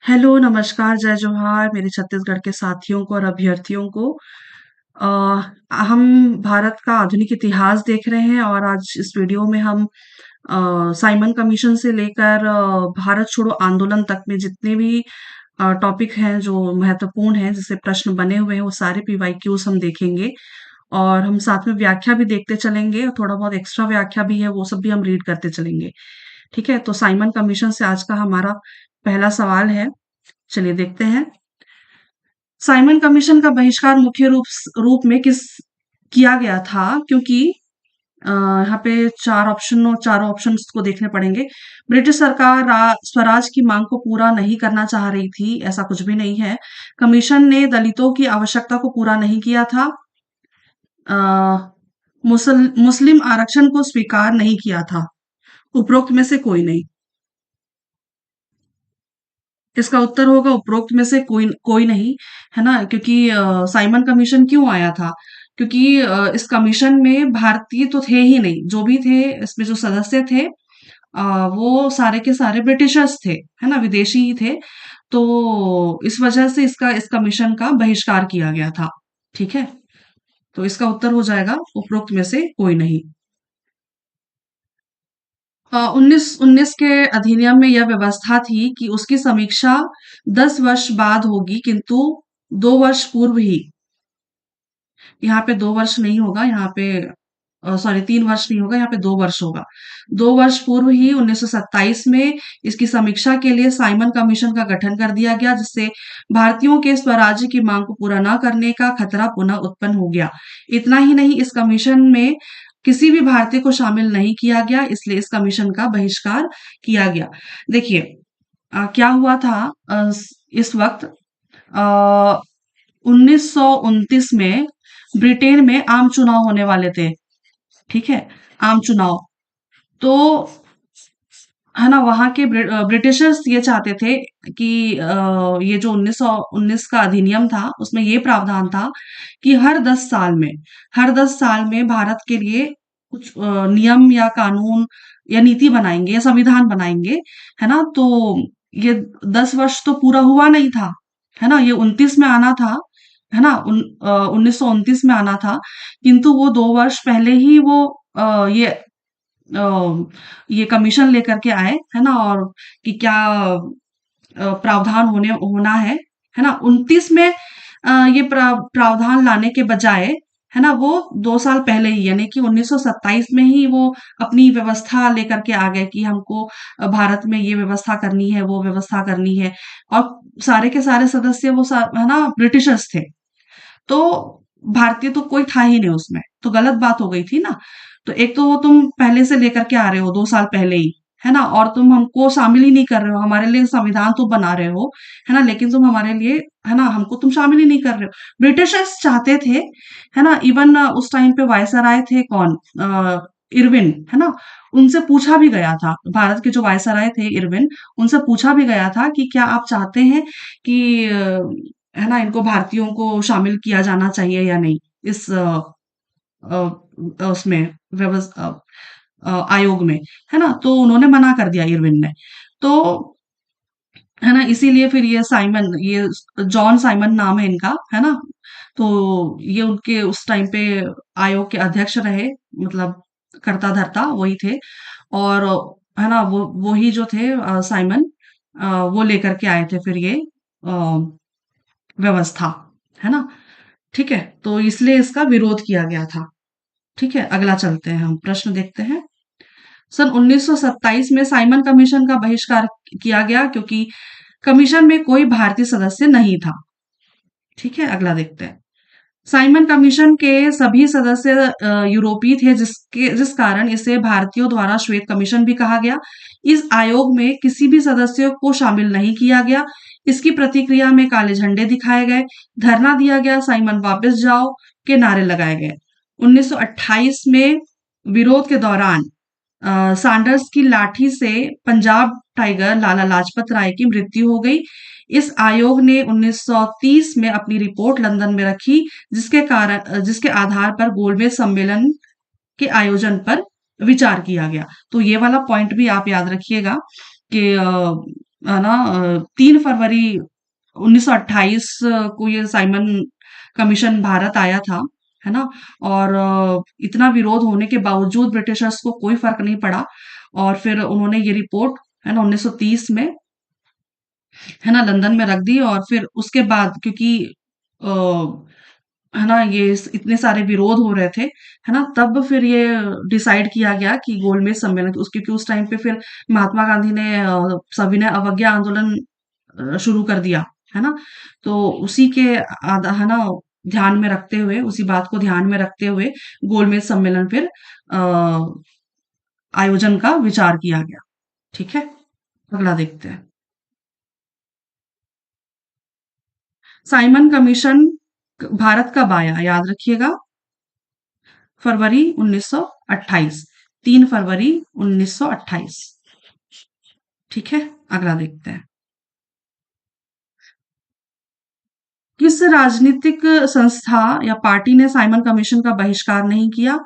Hello, नमस्कार, जय जोहार मेरे छत्तीसगढ़ के साथियों को और अभ्यर्थियों को। अ, हम भारत का आधुनिक इतिहास देख रहे हैं और आज इस वीडियो में हम साइमन कमीशन से लेकर भारत छोड़ो आंदोलन तक में जितने भी टॉपिक हैं जो महत्वपूर्ण हैं, जिससे प्रश्न बने हुए हैं, वो सारे पीवाईक्यूज हम देखेंगे और हम साथ में व्याख्या भी देखते चलेंगे और थोड़ा बहुत एक्स्ट्रा व्याख्या भी है, वो सब भी हम रीड करते चलेंगे। ठीक है, तो साइमन कमीशन से आज का हमारा पहला सवाल है। चलिए देखते हैं। साइमन कमीशन का बहिष्कार मुख्य रूप में किस किया गया था, क्योंकि यहाँ पे चारों ऑप्शंस को देखने पड़ेंगे। ब्रिटिश सरकार स्वराज की मांग को पूरा नहीं करना चाह रही थी, ऐसा कुछ भी नहीं है। कमीशन ने दलितों की आवश्यकता को पूरा नहीं किया था। अ, मुस्लिम आरक्षण को स्वीकार नहीं किया था। उपरोक्त में से कोई नहीं। इसका उत्तर होगा उपरोक्त में से कोई कोई नहीं, है ना? क्योंकि साइमन कमीशन क्यों आया था? क्योंकि इस कमीशन में भारतीय तो थे ही नहीं, जो भी थे इसमें जो सदस्य थे वो सारे के सारे ब्रिटिशर्स थे, है ना? विदेशी ही थे। तो इस वजह से इसका इस कमीशन का बहिष्कार किया गया था। ठीक है? तो इसका उत्तर हो जाएगा उपरोक्त में से कोई नहीं। 1919 के अधिनियम में यह व्यवस्था थी कि उसकी समीक्षा 10 वर्ष बाद होगी, किंतु 2 वर्ष पूर्व ही। यहाँ पे 2 वर्ष नहीं होगा, यहाँ पे सॉरी 3 वर्ष नहीं होगा, यहाँ पे 2 वर्ष होगा। 2 वर्ष पूर्व ही 1927 में इसकी समीक्षा के लिए साइमन कमीशन का गठन कर दिया गया, जिससे भारतीयों के स्वराज्य की मांग को पूरा न करने का खतरा पुनः उत्पन्न हो गया। इतना ही नहीं, इस कमीशन में किसी भी भारतीय को शामिल नहीं किया गया, इसलिए इस कमीशन का बहिष्कार किया गया। देखिए क्या हुआ था इस वक्त 1929 में ब्रिटेन में आम चुनाव होने वाले थे। ठीक है, आम चुनाव। तो है ना, वहां के ब्रिटिशर्स ये चाहते थे कि ये जो 1919 का अधिनियम था उसमें ये प्रावधान था कि हर 10 साल में भारत के लिए कुछ नियम या कानून या नीति बनाएंगे या संविधान बनाएंगे, है ना? तो ये 10 वर्ष तो पूरा हुआ नहीं था, है ना? ये 29 में आना था, है ना? 1929 में आना था, किंतु वो 2 वर्ष पहले ही वो अ, ये कमीशन लेकर के आए, है ना? और कि क्या प्रावधान होना है ना? 29 में ये प्रावधान लाने के बजाय, है ना, वो 2 साल पहले ही यानी कि 1927 में ही वो अपनी व्यवस्था लेकर के आ गए कि हमको भारत में ये व्यवस्था करनी है, वो व्यवस्था करनी है। और सारे के सारे सदस्य है ना, ब्रिटिशर्स थे। तो भारतीय तो कोई था ही नहीं उसमें, तो गलत बात हो गई थी ना। तो एक तो वो तुम पहले से लेकर के आ रहे हो 2 साल पहले ही, है ना? और तुम हमको शामिल ही नहीं कर रहे हो, हमारे लिए संविधान तो बना रहे हो, है ना? लेकिन तुम हमारे लिए, है ना, हमको तुम शामिल ही नहीं कर रहे हो। ब्रिटिशर्स चाहते थे, है ना? इवन उस टाइम पे वायसराय थे कौन? इरविन, है ना? उनसे पूछा भी गया था, भारत के जो वायसराय थे इरविन, उनसे पूछा भी गया था कि क्या आप चाहते हैं कि है ना, इनको भारतीयों को शामिल किया जाना चाहिए या नहीं इस उसमें आयोग में, है ना? तो उन्होंने मना कर दिया इरविन ने। तो है ना, इसीलिए फिर ये जॉन साइमन नाम है इनका, है ना? तो ये उनके उस टाइम पे आयोग के अध्यक्ष रहे, मतलब कर्ता धर्ता वही थे। और है ना, वो ही जो थे साइमन, वो लेकर के आए थे फिर ये व्यवस्था, है ना? ठीक है, तो इसलिए इसका विरोध किया गया था। ठीक है, अगला चलते हैं, हम प्रश्न देखते हैं। सन 1927 में साइमन कमीशन का बहिष्कार किया गया क्योंकि कमीशन में कोई भारतीय सदस्य नहीं था। ठीक है, अगला देखते हैं। साइमन कमीशन के सभी सदस्य यूरोपीय थे, जिस कारण इसे भारतीयों द्वारा श्वेत कमीशन भी कहा गया। इस आयोग में किसी भी सदस्य को शामिल नहीं किया गया। इसकी प्रतिक्रिया में काले झंडे दिखाए गए, धरना दिया गया, साइमन वापस जाओ के नारे लगाए गए। 1928 में विरोध के दौरान सैंडर्स की लाठी से पंजाब टाइगर लाला लाजपत राय की मृत्यु हो गई। इस आयोग ने 1930 में अपनी रिपोर्ट लंदन में रखी, जिसके आधार पर गोलमेज सम्मेलन के आयोजन पर विचार किया गया। तो ये वाला पॉइंट भी आप याद रखिएगा कि है ना 3 फरवरी 1928 को ये साइमन कमीशन भारत आया था, है ना? और इतना विरोध होने के बावजूद ब्रिटिशर्स को कोई फर्क नहीं पड़ा और फिर उन्होंने ये रिपोर्ट, है ना, 1930 में, है ना, लंदन में रख दी और फिर उसके बाद क्योंकि अ, है ना, इतने सारे विरोध हो रहे थे, है ना, तब फिर ये डिसाइड किया गया कि गोलमेज सम्मेलन क्योंकि उस टाइम पे फिर महात्मा गांधी ने सविनय अवज्ञा आंदोलन शुरू कर दिया, है ना? तो उसी के है ना, ध्यान में रखते हुए, उसी बात को ध्यान में रखते हुए गोलमेज सम्मेलन फिर आयोजन का विचार किया गया। ठीक है, अगला देखते हैं। साइमन कमीशन भारत कब आया, याद रखिएगा। फरवरी 1928, 3 फरवरी 1928। ठीक है, अगला देखते हैं। किस राजनीतिक संस्था या पार्टी ने साइमन कमीशन का बहिष्कार नहीं किया?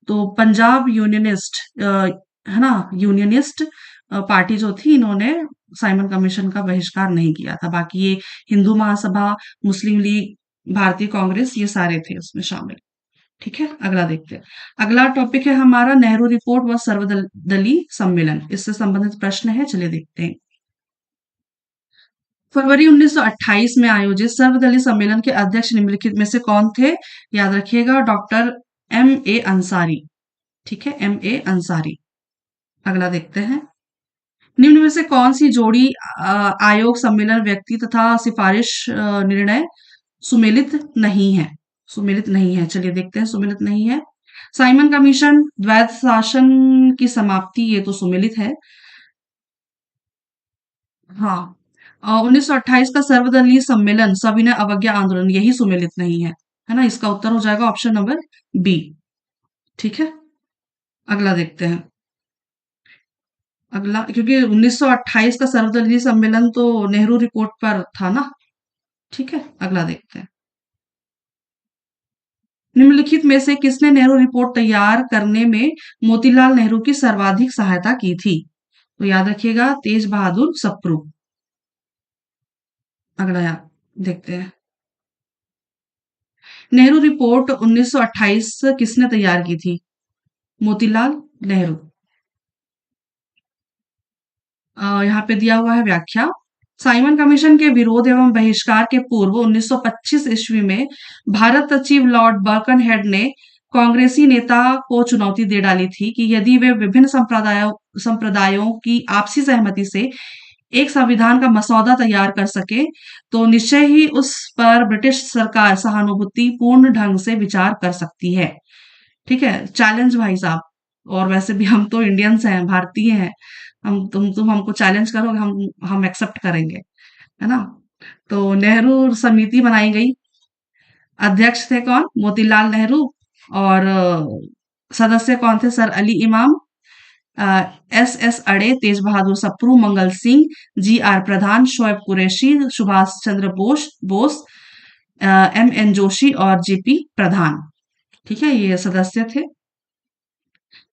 तो पंजाब यूनियनिस्ट, है ना, यूनियनिस्ट पार्टी जो थी, इन्होंने साइमन कमीशन का बहिष्कार नहीं किया था। बाकी ये हिंदू महासभा, मुस्लिम लीग, भारतीय कांग्रेस, ये सारे थे उसमें शामिल। ठीक है, अगला देखते हैं। अगला टॉपिक है हमारा नेहरू रिपोर्ट व सर्वदलीय सम्मेलन। इससे संबंधित प्रश्न है, चलिए देखते हैं। फरवरी 1928 में आयोजित सर्वदलीय सम्मेलन के अध्यक्ष निम्नलिखित में से कौन थे? याद रखिएगा, डॉक्टर एम ए अंसारी। ठीक है, एम ए अंसारी। अगला देखते हैं। निम्न में से कौन सी जोड़ी आयोग, सम्मेलन, व्यक्ति तथा सिफारिश निर्णय सुमेलित नहीं है? सुमेलित नहीं है, चलिए देखते हैं। सुमेलित नहीं है। साइमन कमीशन, द्वैध शासन की समाप्ति, ये तो सुमेलित है। हाँ, 1928 का सर्वदलीय सम्मेलन, सविनय अवज्ञा आंदोलन, यही सुमेलित नहीं है ना? इसका उत्तर हो जाएगा ऑप्शन नंबर बी। ठीक है, अगला देखते हैं। अगला, क्योंकि 1928 का सर्वदलीय सम्मेलन तो नेहरू रिपोर्ट पर था ना। ठीक है, अगला देखते हैं। निम्नलिखित में से किसने नेहरू रिपोर्ट तैयार करने में मोतीलाल नेहरू की सर्वाधिक सहायता की थी? तो याद रखिएगा, तेज बहादुर सप्रू। अगला देखते हैं। नेहरू रिपोर्ट 1928 किसने तैयार की थी? मोतीलाल नेहरू। यहाँ पे दिया हुआ है व्याख्या। साइमन कमीशन के विरोध एवं बहिष्कार के पूर्व 1925 ईस्वी में भारत सचिव लॉर्ड बर्कनहेड ने कांग्रेसी नेता को चुनौती दे डाली थी कि यदि वे विभिन्न संप्रदायों की आपसी सहमति से एक संविधान का मसौदा तैयार कर सके तो निश्चय ही उस पर ब्रिटिश सरकार सहानुभूति पूर्ण ढंग से विचार कर सकती है। ठीक है, चैलेंज भाई साहब। और वैसे भी हम तो इंडियंस हैं, भारतीय हैं। हम तुम हमको चैलेंज करोगे, हम एक्सेप्ट करेंगे, है ना? तो नेहरू समिति बनाई गई। अध्यक्ष थे कौन? मोतीलाल नेहरू। और सदस्य कौन थे? सर अली इमाम, S S Ade, Tej Bahadur Sapru, Mangal Singh, G R Pradhan, Shoaib Qureshi, Subhash Chandra Bose, M N Joshi और जेपी प्रधान। ठीक है, ये सदस्य थे।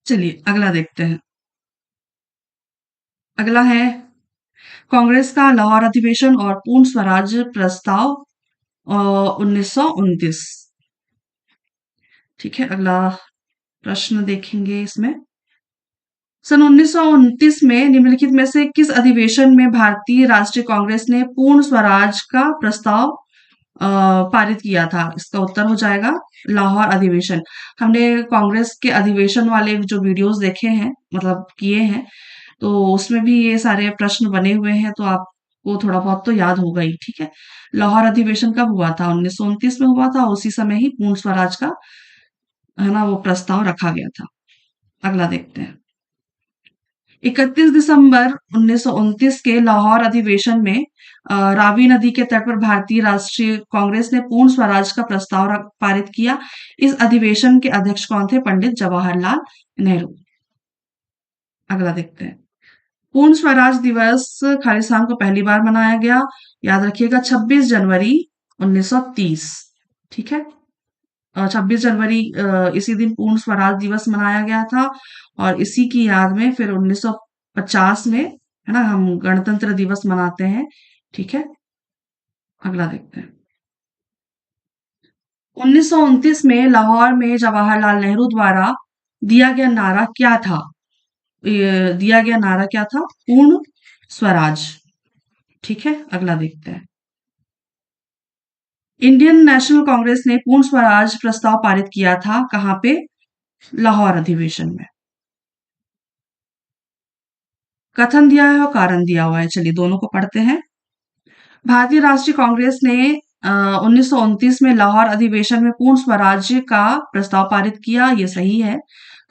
चलिए अगला देखते हैं। अगला है कांग्रेस का लाहौर अधिवेशन और पूर्ण स्वराज प्रस्ताव 1929। ठीक है, अगला प्रश्न देखेंगे इसमें। सन 1929 में निम्नलिखित में से किस अधिवेशन में भारतीय राष्ट्रीय कांग्रेस ने पूर्ण स्वराज का प्रस्ताव पारित किया था? इसका उत्तर हो जाएगा लाहौर अधिवेशन। हमने कांग्रेस के अधिवेशन वाले जो वीडियोस देखे हैं, मतलब किए हैं, तो उसमें भी ये सारे प्रश्न बने हुए हैं, तो आपको थोड़ा बहुत तो याद होगा ही। ठीक है, लाहौर अधिवेशन कब हुआ था? 1929 में हुआ था। उसी समय ही पूर्ण स्वराज का, है ना, वो प्रस्ताव रखा गया था। अगला देखते हैं। 31 दिसंबर 1929 के लाहौर अधिवेशन में रावी नदी के तट पर भारतीय राष्ट्रीय कांग्रेस ने पूर्ण स्वराज का प्रस्ताव पारित किया। इस अधिवेशन के अध्यक्ष कौन थे? पंडित जवाहरलाल नेहरू। अगला देखते हैं। पूर्ण स्वराज दिवस खालिस्तान को पहली बार मनाया गया, याद रखिएगा, 26 जनवरी 1930। ठीक है, 26 जनवरी इसी दिन पूर्ण स्वराज दिवस मनाया गया था और इसी की याद में फिर 1950 में है ना, हम गणतंत्र दिवस मनाते हैं। ठीक है, अगला देखते हैं। 1929 में लाहौर में जवाहरलाल नेहरू द्वारा दिया गया नारा क्या था? दिया गया नारा क्या था? पूर्ण स्वराज। ठीक है, अगला देखते हैं। इंडियन नेशनल कांग्रेस ने पूर्ण स्वराज प्रस्ताव पारित किया था कहाँ पे? लाहौर अधिवेशन में। कथन दिया है और कारण दिया हुआ है, चलिए दोनों को पढ़ते हैं। भारतीय राष्ट्रीय कांग्रेस ने 1929 में लाहौर अधिवेशन में पूर्ण स्वराज्य का प्रस्ताव पारित किया, ये सही है।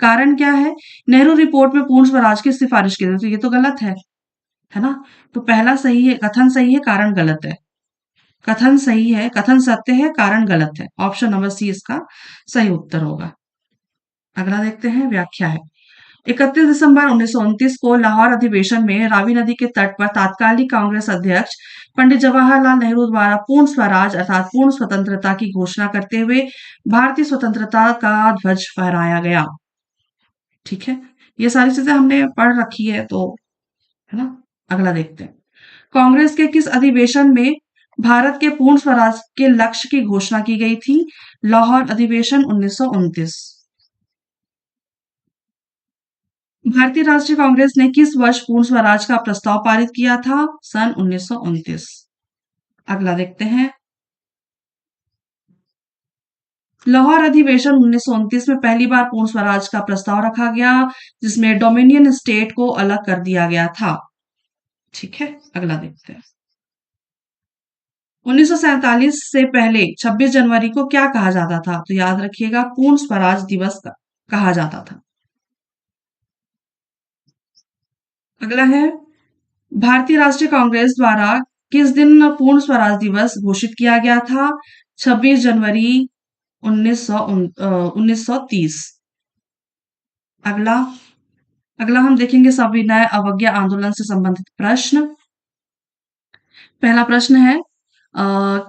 कारण क्या है? नेहरू रिपोर्ट में पूर्ण स्वराज की सिफारिश की थी, तो ये तो गलत है ना? तो पहला सही है, कथन सही है, कारण गलत है। कथन सही है, कथन सत्य है, कारण गलत है। ऑप्शन नंबर सी इसका सही उत्तर होगा। अगला देखते हैं, व्याख्या है। 31 दिसंबर 1929 को लाहौर अधिवेशन में रावी नदी के तट पर तात्कालिक कांग्रेस अध्यक्ष पंडित जवाहरलाल नेहरू द्वारा पूर्ण स्वराज अर्थात पूर्ण स्वतंत्रता की घोषणा करते हुए भारतीय स्वतंत्रता का ध्वज फहराया गया। ठीक है, ये सारी चीजें हमने पढ़ रखी है, तो है ना। अगला देखते हैं। कांग्रेस के किस अधिवेशन में भारत के पूर्ण स्वराज के लक्ष्य की घोषणा की गई थी? लाहौर अधिवेशन 1929। भारतीय राष्ट्रीय कांग्रेस ने किस वर्ष पूर्ण स्वराज का प्रस्ताव पारित किया था? सन 1929। अगला देखते हैं। लाहौर अधिवेशन 1929 में पहली बार पूर्ण स्वराज का प्रस्ताव रखा गया, जिसमें डोमिनियन स्टेट को अलग कर दिया गया था। ठीक है, अगला देखते हैं। 1947 से पहले 26 जनवरी को क्या कहा जाता था? तो याद रखिएगा, पूर्ण स्वराज दिवस कहा जाता था। अगला है, भारतीय राष्ट्रीय कांग्रेस द्वारा किस दिन पूर्ण स्वराज दिवस घोषित किया गया था? 26 जनवरी 1930। अगला अगला हम देखेंगे सविनय अवज्ञा आंदोलन से संबंधित प्रश्न। पहला प्रश्न है,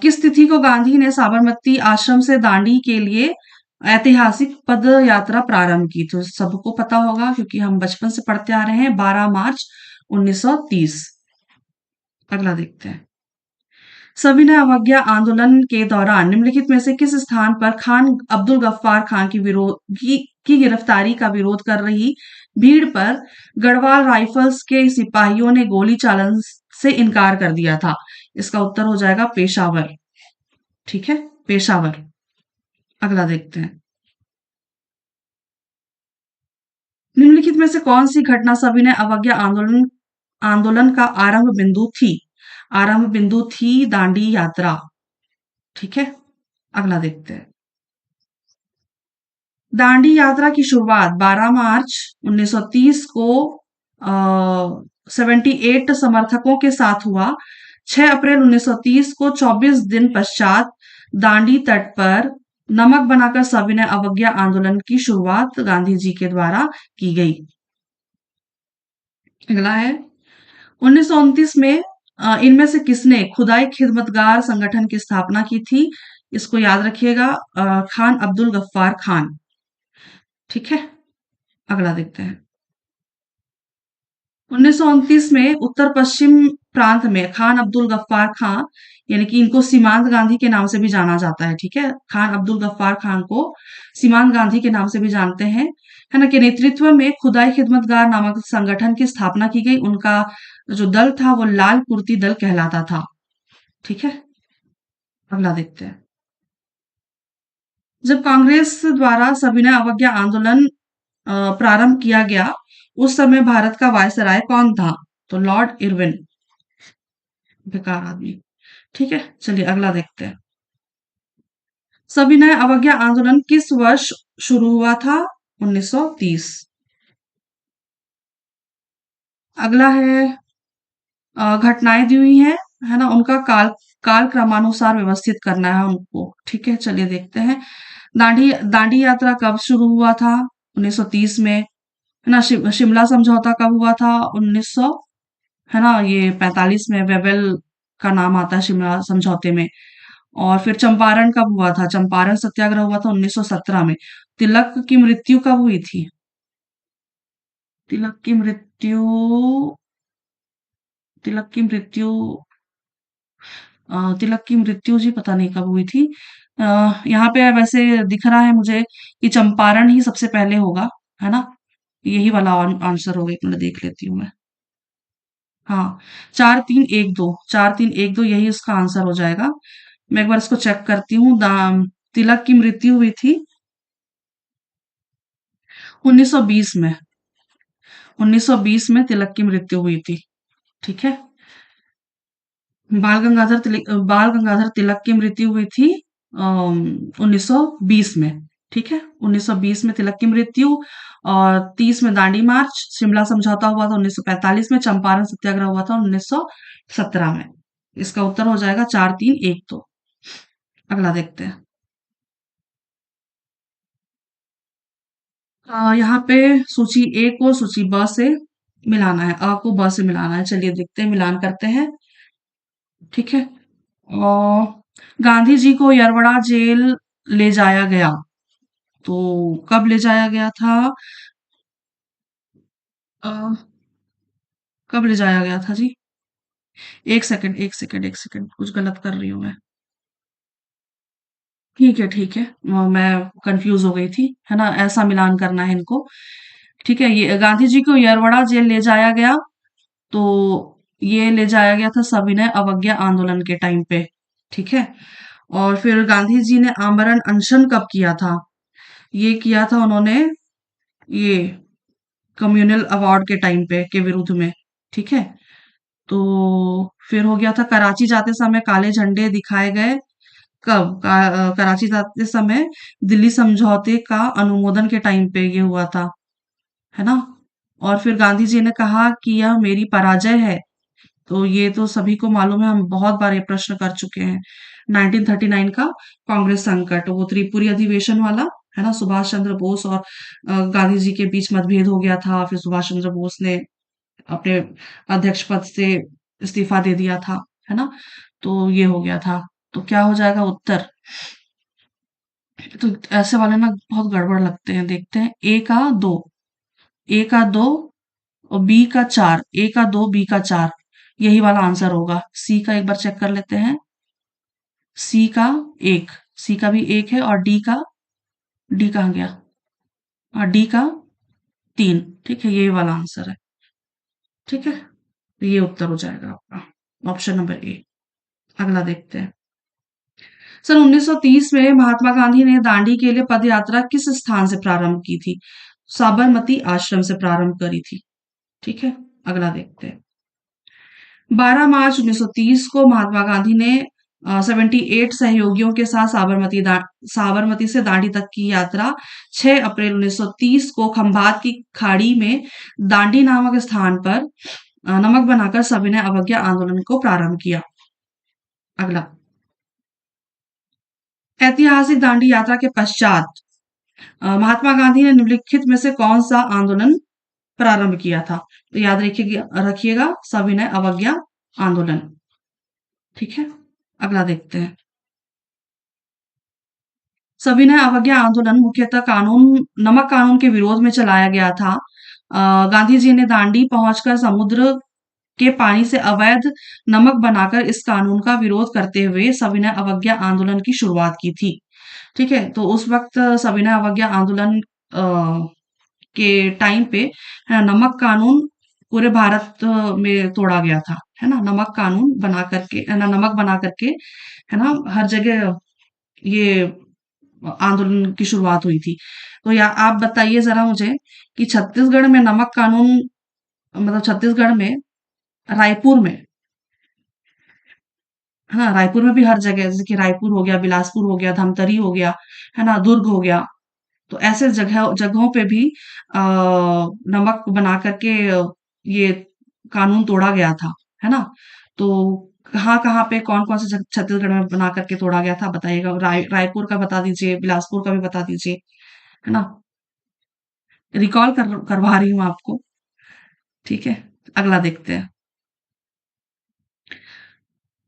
किस तिथि को गांधी ने साबरमती आश्रम से दांडी के लिए ऐतिहासिक पद यात्रा प्रारंभ की? तो सबको पता होगा क्योंकि हम बचपन से पढ़ते आ रहे हैं, 12 मार्च 1930। अगला देखते हैं। सविनय अवज्ञा आंदोलन के दौरान निम्नलिखित में से किस स्थान पर खान अब्दुल गफ्फार खान की गिरफ्तारी का विरोध कर रही भीड़ पर गढ़वाल राइफल्स के सिपाहियों ने गोली चालन से इनकार कर दिया था? इसका उत्तर हो जाएगा पेशावर। ठीक है, पेशावर। अगला देखते हैं। निम्नलिखित में से कौन सी घटना सविनय अवज्ञा आंदोलन आंदोलन का आरंभ बिंदु थी? आरंभ बिंदु थी दांडी यात्रा। ठीक है, अगला देखते हैं। दांडी यात्रा की शुरुआत 12 मार्च 1930 को 78 समर्थकों के साथ हुआ। 6 अप्रैल 1930 को 24 दिन पश्चात दांडी तट पर नमक बनाकर सविनय अवज्ञा आंदोलन की शुरुआत गांधी जी के द्वारा की गई। अगला है, 1929 में इनमें से किसने खुदाई खिदमतगार संगठन की स्थापना की थी? इसको याद रखिएगा, खान अब्दुल गफ्फार खान। ठीक है, अगला देखते हैं। 1929 में उत्तर पश्चिम प्रांत में खान अब्दुल गफ्फार खान, यानी कि इनको सीमांत गांधी के नाम से भी जाना जाता है। ठीक है, खान अब्दुल गफ्फार खान को सीमांत गांधी के नाम से भी जानते हैं, है ना, के नेतृत्व में खुदाई खिदमतगार नामक संगठन की स्थापना की गई। उनका जो दल था वो लाल कुर्ती दल कहलाता था। ठीक है, अगला देखते हैं। जब कांग्रेस द्वारा सविनय अवज्ञा आंदोलन प्रारंभ किया गया, उस समय भारत का वायसराय कौन था? तो लॉर्ड इरविन। बेकार आदमी। ठीक है, चलिए अगला देखते हैं। सविनय अवज्ञा आंदोलन किस वर्ष शुरू हुआ था? 1930। अगला है, घटनाएं दी हुई हैं, है ना, उनका काल क्रमानुसार व्यवस्थित करना है उनको। ठीक है, चलिए देखते हैं। दांडी दांडी यात्रा कब शुरू हुआ था? 1930 में। है ना, शिमला समझौता कब हुआ था? 1900, है ना, ये 45 में वेवेल का नाम आता है शिमला समझौते में। और फिर चंपारण कब हुआ था? चंपारण सत्याग्रह हुआ था 1917 में। तिलक की मृत्यु कब हुई थी? तिलक की मृत्यु तिलक की मृत्यु तिलक की मृत्यु जी पता नहीं कब हुई थी। अ, यहाँ पे वैसे दिख रहा है मुझे कि चंपारण ही सबसे पहले होगा, है ना? यही वाला आंसर होगा, एक मिनट देख लेती हूँ मैं। हाँ, 4312 यही उसका आंसर हो जाएगा। मैं एक बार इसको चेक करती हूँ। तिलक की मृत्यु हुई थी 1920 में। 1920 में तिलक की मृत्यु हुई थी। ठीक है। बाल गंगाधर तिलक की मृत्यु हुई थी 1920 में। ठीक है, 1920 में तिलक की मृत्यु, और 30 में दांडी मार्च, शिमला समझौता हुआ था 1945 में, चंपारण सत्याग्रह हुआ था 1917 में। इसका उत्तर हो जाएगा 4312। अगला देखते हैं। यहाँ पे सूची ए को सूची ब से मिलाना है, अ को ब से मिलाना है। चलिए देखते हैं, मिलान करते हैं। ठीक है। और गांधी जी को यरवड़ा जेल ले जाया गया, तो कब ले जाया गया था? अ, कब ले जाया गया था जी? एक सेकंड, एक सेकंड, एक सेकंड, कुछ गलत कर रही हूँ मैं। ठीक है, ठीक है। मैं कंफ्यूज हो गई थी, है ना? ऐसा मिलान करना है इनको। ठीक है, ये गांधी जी को यरवड़ा जेल ले जाया गया, तो ये ले जाया गया था सविनय अवज्ञा आंदोलन के टाइम पे। ठीक है। और फिर गांधी जी ने आमरण अनशन कब किया था? ये किया था उन्होंने, ये कम्युनल अवार्ड के टाइम पे के विरुद्ध में। ठीक है। तो फिर हो गया था कराची जाते समय काले झंडे दिखाए गए कब? कराची जाते समय दिल्ली समझौते का अनुमोदन के टाइम पे ये हुआ था, है ना? और फिर गांधी जी ने कहा कि यह मेरी पराजय है, तो ये तो सभी को मालूम है, हम बहुत बार ये प्रश्न कर चुके हैं। 1939 का कांग्रेस संकट, वो त्रिपुरी अधिवेशन वाला, है ना? सुभाष चंद्र बोस और गांधी जी के बीच मतभेद हो गया था, फिर सुभाष चंद्र बोस ने अपने अध्यक्ष पद से इस्तीफा दे दिया था, है ना? तो ये हो गया था। तो क्या हो जाएगा उत्तर? तो ऐसे वाले ना बहुत गड़बड़ लगते हैं। देखते हैं, ए का दो और बी का चार, ए का दो बी का चार, यही वाला आंसर होगा। सी का एक बार चेक कर लेते हैं। सी का एक, सी का भी एक है, और डी कहाँ गया? हाँ, डी का तीन। ठीक है, ये वाला आंसर है। ठीक है, तो ये उत्तर हो जाएगा आपका, ऑप्शन नंबर ए। अगला देखते हैं। सन 1930 में महात्मा गांधी ने दांडी के लिए पद यात्रा किस स्थान से प्रारंभ की थी? साबरमती आश्रम से प्रारंभ करी थी। ठीक है, अगला देखते हैं। 12 मार्च 1930 को महात्मा गांधी ने 78 सहयोगियों के साथ साबरमती से दांडी तक की यात्रा 6 अप्रैल 1930 को खंभात की खाड़ी में दांडी नामक स्थान पर नमक बनाकर सविनय अवज्ञा आंदोलन को प्रारंभ किया। अगला, ऐतिहासिक दांडी यात्रा के पश्चात महात्मा गांधी ने निम्नलिखित में से कौन सा आंदोलन प्रारंभ किया था? तो याद रखिएगा सविनय अवज्ञा आंदोलन। ठीक है, अगला देखते हैं। सविनय अवज्ञा आंदोलन मुख्यतः नमक कानून के विरोध में चलाया गया था। गांधी जी ने दांडी पहुंचकर समुद्र के पानी से अवैध नमक बनाकर इस कानून का विरोध करते हुए सविनय अवज्ञा आंदोलन की शुरुआत की थी। ठीक है, तो उस वक्त सविनय अवज्ञा आंदोलन के टाइम पे, है ना, नमक कानून पूरे भारत में तोड़ा गया था, है ना? नमक कानून बना करके, है ना, नमक बना करके, है ना, हर जगह ये आंदोलन की शुरुआत हुई थी। तो या आप बताइए जरा मुझे कि छत्तीसगढ़ में नमक कानून, मतलब छत्तीसगढ़ में, रायपुर में, है ना, रायपुर में भी हर जगह, जैसे कि रायपुर हो गया, बिलासपुर हो गया, धमतरी हो गया, है ना, दुर्ग हो गया, तो ऐसे जगहों पे भी नमक बना करके ये कानून तोड़ा गया था, है ना? तो कहाँ-कहाँ पे कौन-कौन से छत्तीसगढ़ में बना करके तोड़ा गया था बताइएगा। रायपुर का बता दीजिए, बिलासपुर का भी बता दीजिए, है ना? रिकॉल करवा रही हूँ आपको। ठीक है, अगला देखते हैं।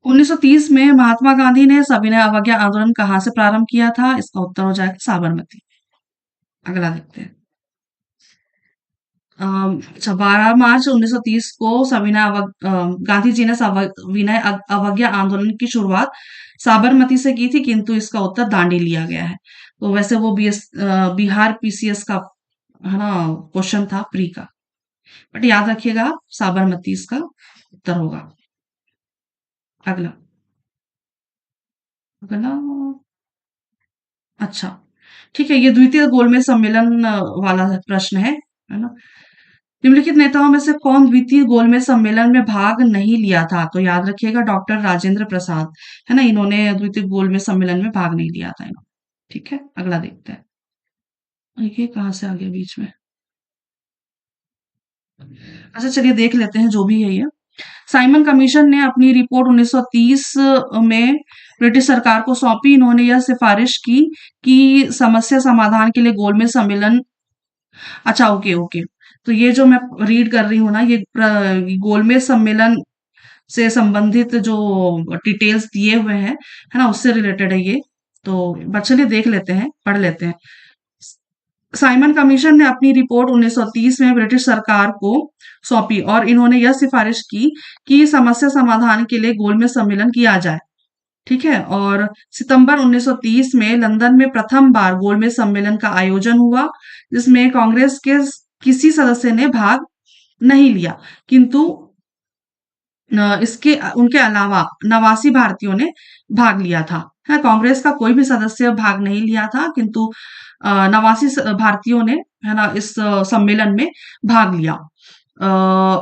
1930 में महात्मा गांधी ने सविनय अवज्ञा आंदोलन कहाँ से प्रारंभ किया था? इसका उत्तर हो जाएगा साबरमती। अगला देखते हैं। अच्छा, 12 मार्च 1930 को गांधी जी ने सविनय अवज्ञा आंदोलन की शुरुआत साबरमती से की थी, किंतु इसका उत्तर दांडी लिया गया है। तो वैसे वो बिहार पीसीएस का है ना क्वेश्चन था प्री का, बट याद रखिएगा साबरमती इसका उत्तर होगा। अगला अगला अच्छा, ठीक है, ये द्वितीय गोलमेज सम्मेलन वाला प्रश्न है ना। निम्नलिखित नेताओं में से कौन द्वितीय गोलमेज सम्मेलन में भाग नहीं लिया था? तो याद रखिएगा डॉक्टर राजेंद्र प्रसाद, है ना, इन्होंने द्वितीय गोलमेज सम्मेलन में भाग नहीं लिया था इन्होंने। ठीक है, अगला देखते हैं। ये कहाँ से आ गया बीच में? अच्छा, चलिए देख लेते हैं जो भी है ये। साइमन कमीशन ने अपनी रिपोर्ट 1930 में ब्रिटिश सरकार को सौंपी। इन्होंने यह सिफारिश की कि समस्या समाधान के लिए गोलमेज सम्मेलन। अच्छा, ओके ओके। तो ये जो मैं रीड कर रही हूँ ना, ये गोलमेज सम्मेलन से संबंधित जो डिटेल्स दिए हुए हैं, है ना, उससे रिलेटेड है ये। तो बस चलिए देख लेते हैं, पढ़ लेते हैं। साइमन कमीशन ने अपनी रिपोर्ट 1930 में ब्रिटिश सरकार को सौंपी और इन्होंने यह सिफारिश की कि समस्या समाधान के लिए गोलमेज सम्मेलन किया जाए। ठीक है, और सितंबर 1930 में लंदन में प्रथम बार गोलमेज सम्मेलन का आयोजन हुआ, जिसमें कांग्रेस के किसी सदस्य ने भाग नहीं लिया, किंतु उनके अलावा 89 भारतीयों ने भाग लिया था। है, कांग्रेस का कोई भी सदस्य भाग नहीं लिया था, किंतु 89 भारतीयों ने, है ना, इस सम्मेलन में भाग लिया।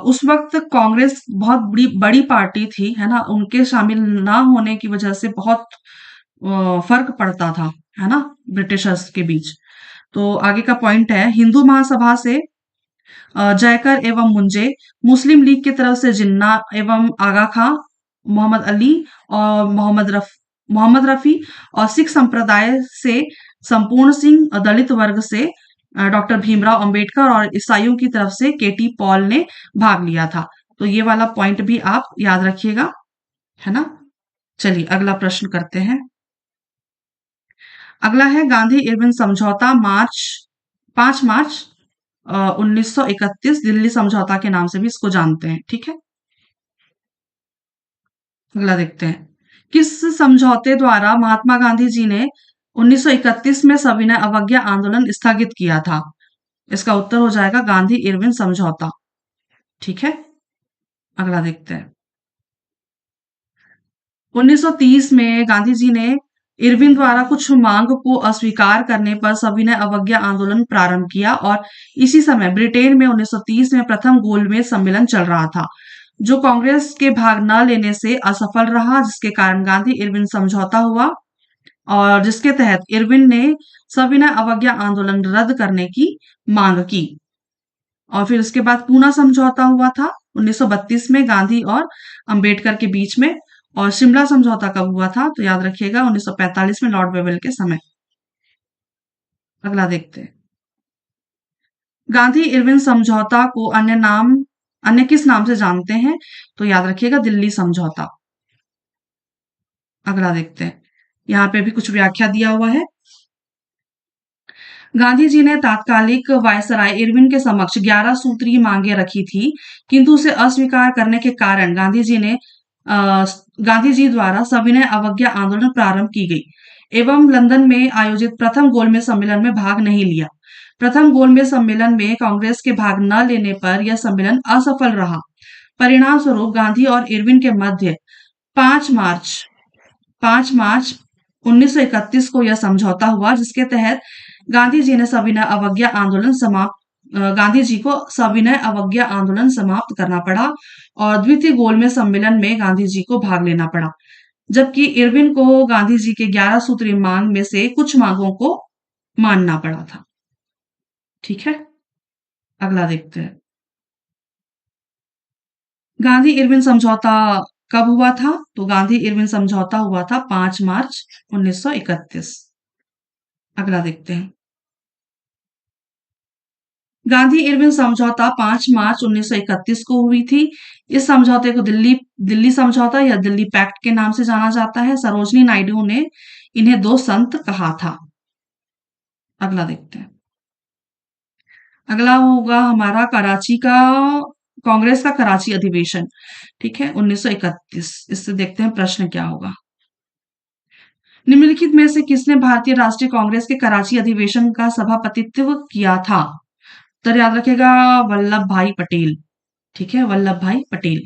उस वक्त कांग्रेस बहुत बड़ी बड़ी पार्टी थी, है ना, उनके शामिल ना होने की वजह से बहुत फर्क पड़ता था, है ना, ब्रिटिशर्स के बीच। तो आगे का पॉइंट है, हिंदू महासभा से जयकर एवं मुंजे, मुस्लिम लीग की तरफ से जिन्ना एवं आगा खां, मोहम्मद अली और मोहम्मद रफी, और सिख संप्रदाय से संपूर्ण सिंह, और दलित वर्ग से डॉक्टर भीमराव अंबेडकर, और ईसाइयों की तरफ से केटी पॉल ने भाग लिया था। तो ये वाला पॉइंट भी आप याद रखिएगा, है ना। चलिए अगला प्रश्न करते हैं। अगला है गांधी इरविन समझौता, 5 मार्च 1931, दिल्ली समझौता के नाम से भी इसको जानते हैं। ठीक है, अगला देखते हैं। किस समझौते द्वारा महात्मा गांधी जी ने 1931 में सविनय अवज्ञा आंदोलन स्थगित किया था? इसका उत्तर हो जाएगा गांधी इरविन समझौता। ठीक है, अगला देखते हैं। 1930 में गांधी जी ने इरविन द्वारा कुछ मांग को अस्वीकार करने पर सविनय अवज्ञा आंदोलन प्रारंभ किया, और इसी समय ब्रिटेन में 1930 में प्रथम गोलमेज सम्मेलन चल रहा था, जो कांग्रेस के भाग न लेने से असफल रहा, जिसके कारण गांधी इरविन समझौता हुआ, और जिसके तहत इरविन ने सविनय अवज्ञा आंदोलन रद्द करने की मांग की। और फिर उसके बाद पूना समझौता हुआ था 1932 में गांधी और अंबेडकर के बीच में, और शिमला समझौता कब हुआ था? तो याद रखिएगा 1945 में लॉर्ड वेवेल के समय। अगला देखते हैं। गांधी इरविन समझौता को अन्य किस नाम से जानते हैं? तो याद रखिएगा दिल्ली समझौता। अगला देखते हैं, यहाँ पे भी कुछ व्याख्या दिया हुआ है। गांधी जी ने तात्कालिक वायसराय इरविन के समक्ष 11 सूत्रीय मांगे रखी थी, किंतु उसे अस्वीकार करने के कारण गांधी जी द्वारा सविनय अवज्ञा आंदोलन प्रारंभ की गई एवं लंदन में आयोजित प्रथम गोलमेज सम्मेलन में भाग नहीं लिया। प्रथम गोलमेज सम्मेलन में कांग्रेस के भाग न लेने पर यह सम्मेलन असफल रहा। परिणाम स्वरूप गांधी और इरविन के मध्य 5 मार्च 5 मार्च 1931 को यह समझौता हुआ, जिसके तहत गांधी जी को सविनय अवज्ञा आंदोलन समाप्त करना पड़ा, और द्वितीय गोलमेज सम्मेलन में गांधी जी को भाग लेना पड़ा, जबकि इरविन को गांधी जी के 11 सूत्री मांग में से कुछ मांगों को मानना पड़ा था। ठीक है, अगला देखते हैं। गांधी इरविन समझौता कब हुआ था? तो गांधी इरविन समझौता हुआ था 5 मार्च 1931। अगला देखते हैं। गांधी इरविन समझौता 5 मार्च 1931 को हुई थी। इस समझौते को दिल्ली समझौता या दिल्ली पैक्ट के नाम से जाना जाता है। सरोजनी नायडू ने इन्हें दो संत कहा था। अगला देखते हैं। अगला होगा हमारा कराची का, कांग्रेस का कराची अधिवेशन। ठीक है, 1931। इससे देखते हैं प्रश्न क्या होगा। निम्नलिखित में से किसने भारतीय राष्ट्रीय कांग्रेस के कराची अधिवेशन का सभापतित्व किया था? तो याद रखेगा, वल्लभ भाई पटेल। ठीक है, वल्लभ भाई पटेल।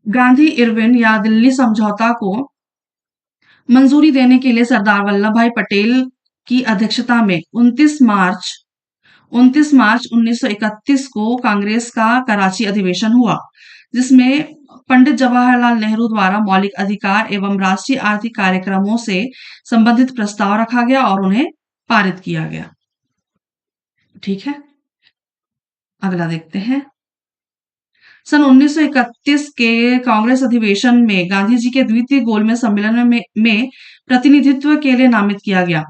गांधी इरविन या दिल्ली समझौता को मंजूरी देने के लिए सरदार वल्लभ भाई पटेल की अध्यक्षता में 29 मार्च 1931 को कांग्रेस का कराची अधिवेशन हुआ, जिसमें पंडित जवाहरलाल नेहरू द्वारा मौलिक अधिकार एवं राष्ट्रीय आर्थिक कार्यक्रमों से संबंधित प्रस्ताव रखा गया और उन्हें पारित किया गया। ठीक है, अगला देखते हैं। सन 1931 के कांग्रेस अधिवेशन में गांधी जी के द्वितीय गोलमेज सम्मेलन में प्रतिनिधित्व के लिए नामित किया गया।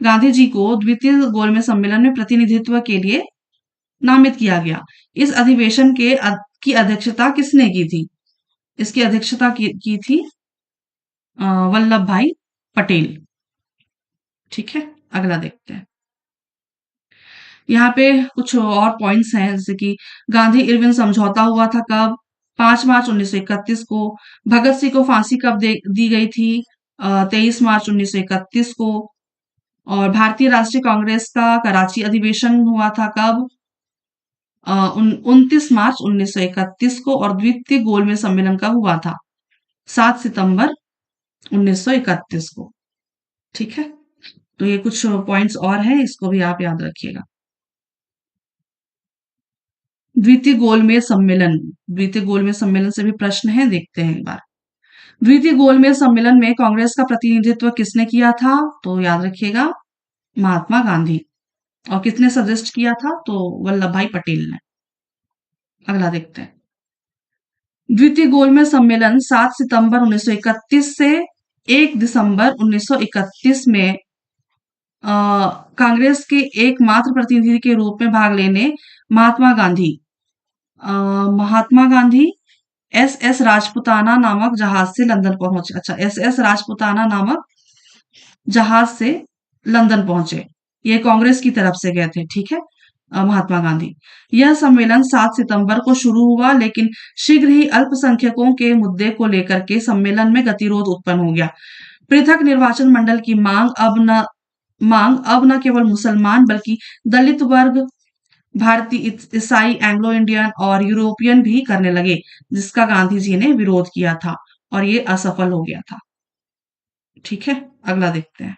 गांधी जी को द्वितीय गोलमेज सम्मेलन में प्रतिनिधित्व के लिए नामित किया गया। इस अधिवेशन की अध्यक्षता किसने की थी? इसकी अध्यक्षता की थी वल्लभ भाई पटेल। ठीक है, अगला देखते हैं। यहाँ पे कुछ और पॉइंट्स हैं, जैसे कि गांधी इरविन समझौता हुआ था कब? 5 मार्च 1931 को। भगत सिंह को फांसी कब दी गई थी? 23 मार्च 1931 को। और भारतीय राष्ट्रीय कांग्रेस का कराची अधिवेशन हुआ था कब? 29 मार्च 1931 को। और द्वितीय गोलमेज सम्मेलन कब हुआ था? 7 सितंबर 1931 को। ठीक है, तो ये कुछ पॉइंट्स और हैं, इसको भी आप याद रखिएगा। द्वितीय गोलमेज सम्मेलन, द्वितीय गोलमेज सम्मेलन से भी प्रश्न है, देखते हैं एक बार। द्वितीय गोलमेज सम्मेलन में कांग्रेस का प्रतिनिधित्व किसने किया था? तो याद रखिएगा, महात्मा गांधी। और किसने सजेस्ट किया था? तो वल्लभ भाई पटेल ने। अगला देखते हैं। द्वितीय गोलमेज सम्मेलन 7 सितंबर 1931 से 1 दिसंबर 1931 में कांग्रेस के एकमात्र प्रतिनिधि के रूप में भाग लेने महात्मा गांधी एस राजपुताना नामक जहाज से लंदन पहुंचे। अच्छा, एस राजपुताना नामक जहाज से लंदन पहुंचे। ये कांग्रेस की तरफ से गए थे। ठीक है, महात्मा गांधी। यह सम्मेलन 7 सितंबर को शुरू हुआ, लेकिन शीघ्र ही अल्पसंख्यकों के मुद्दे को लेकर के सम्मेलन में गतिरोध उत्पन्न हो गया। पृथक निर्वाचन मंडल की मांग अब न केवल मुसलमान बल्कि दलित वर्ग, भारतीय, ईसाई, एंग्लो इंडियन और यूरोपियन भी करने लगे, जिसका गांधी जी ने विरोध किया था और ये असफल हो गया था। ठीक है, अगला देखते हैं।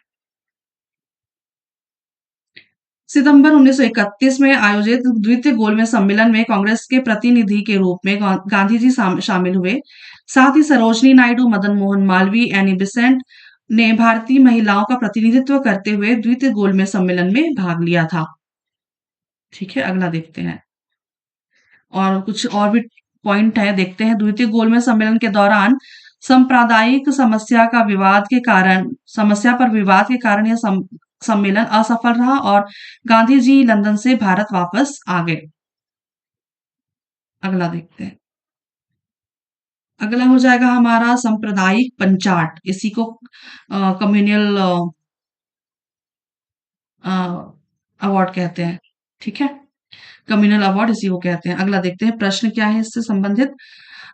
सितंबर 1931 में आयोजित द्वितीय गोलमेज सम्मेलन में कांग्रेस के प्रतिनिधि के रूप में गांधी जी शामिल हुए। साथ ही सरोजनी नायडू, मदन मोहन मालवीय, एनी बेसेंट ने भारतीय महिलाओं का प्रतिनिधित्व करते हुए द्वितीय गोलमेज सम्मेलन में भाग लिया था। ठीक है, अगला देखते हैं। और कुछ और भी पॉइंट है, देखते हैं। द्वितीय गोलमेज सम्मेलन के दौरान सांप्रदायिक समस्या पर विवाद के कारण यह सम्मेलन असफल रहा और गांधी जी लंदन से भारत वापस आ गए। अगला देखते हैं। अगला हो जाएगा हमारा सांप्रदायिक पंचाट। इसी को कम्युनल अवार्ड कहते हैं। ठीक है, कम्युनल अवार्ड इसी को कहते हैं। अगला देखते हैं प्रश्न क्या है इससे संबंधित।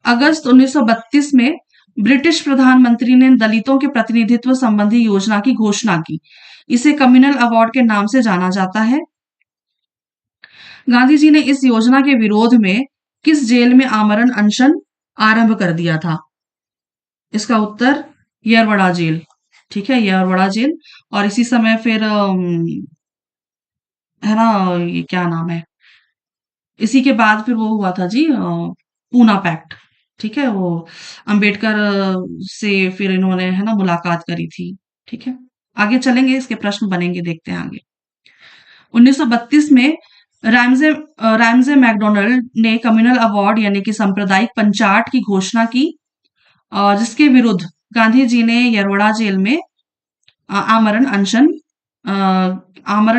अगस्त 1932 में ब्रिटिश प्रधानमंत्री ने दलितों के प्रतिनिधित्व संबंधी योजना की घोषणा की। इसे कम्युनल अवार्ड के नाम से जाना जाता है। गांधी जी ने इस योजना के विरोध में किस जेल में आमरण अनशन आरंभ कर दिया था? इसका उत्तर यरवड़ा जेल। ठीक है, यरवड़ा जेल। और इसी समय फिर है ना, ये क्या नाम है, इसी के बाद फिर वो हुआ था जी, पूना पैक्ट। ठीक है, वो अंबेडकर से फिर इन्होंने है ना मुलाकात करी थी। ठीक है, आगे चलेंगे, इसके प्रश्न बनेंगे, देखते हैं आगे। 1932 में रैमजे मैकडोनल्ड ने कम्युनल अवार्ड यानी कि सांप्रदायिक पंचाट की घोषणा की, जिसके विरुद्ध गांधी जी ने यरवड़ा जेल में आमरण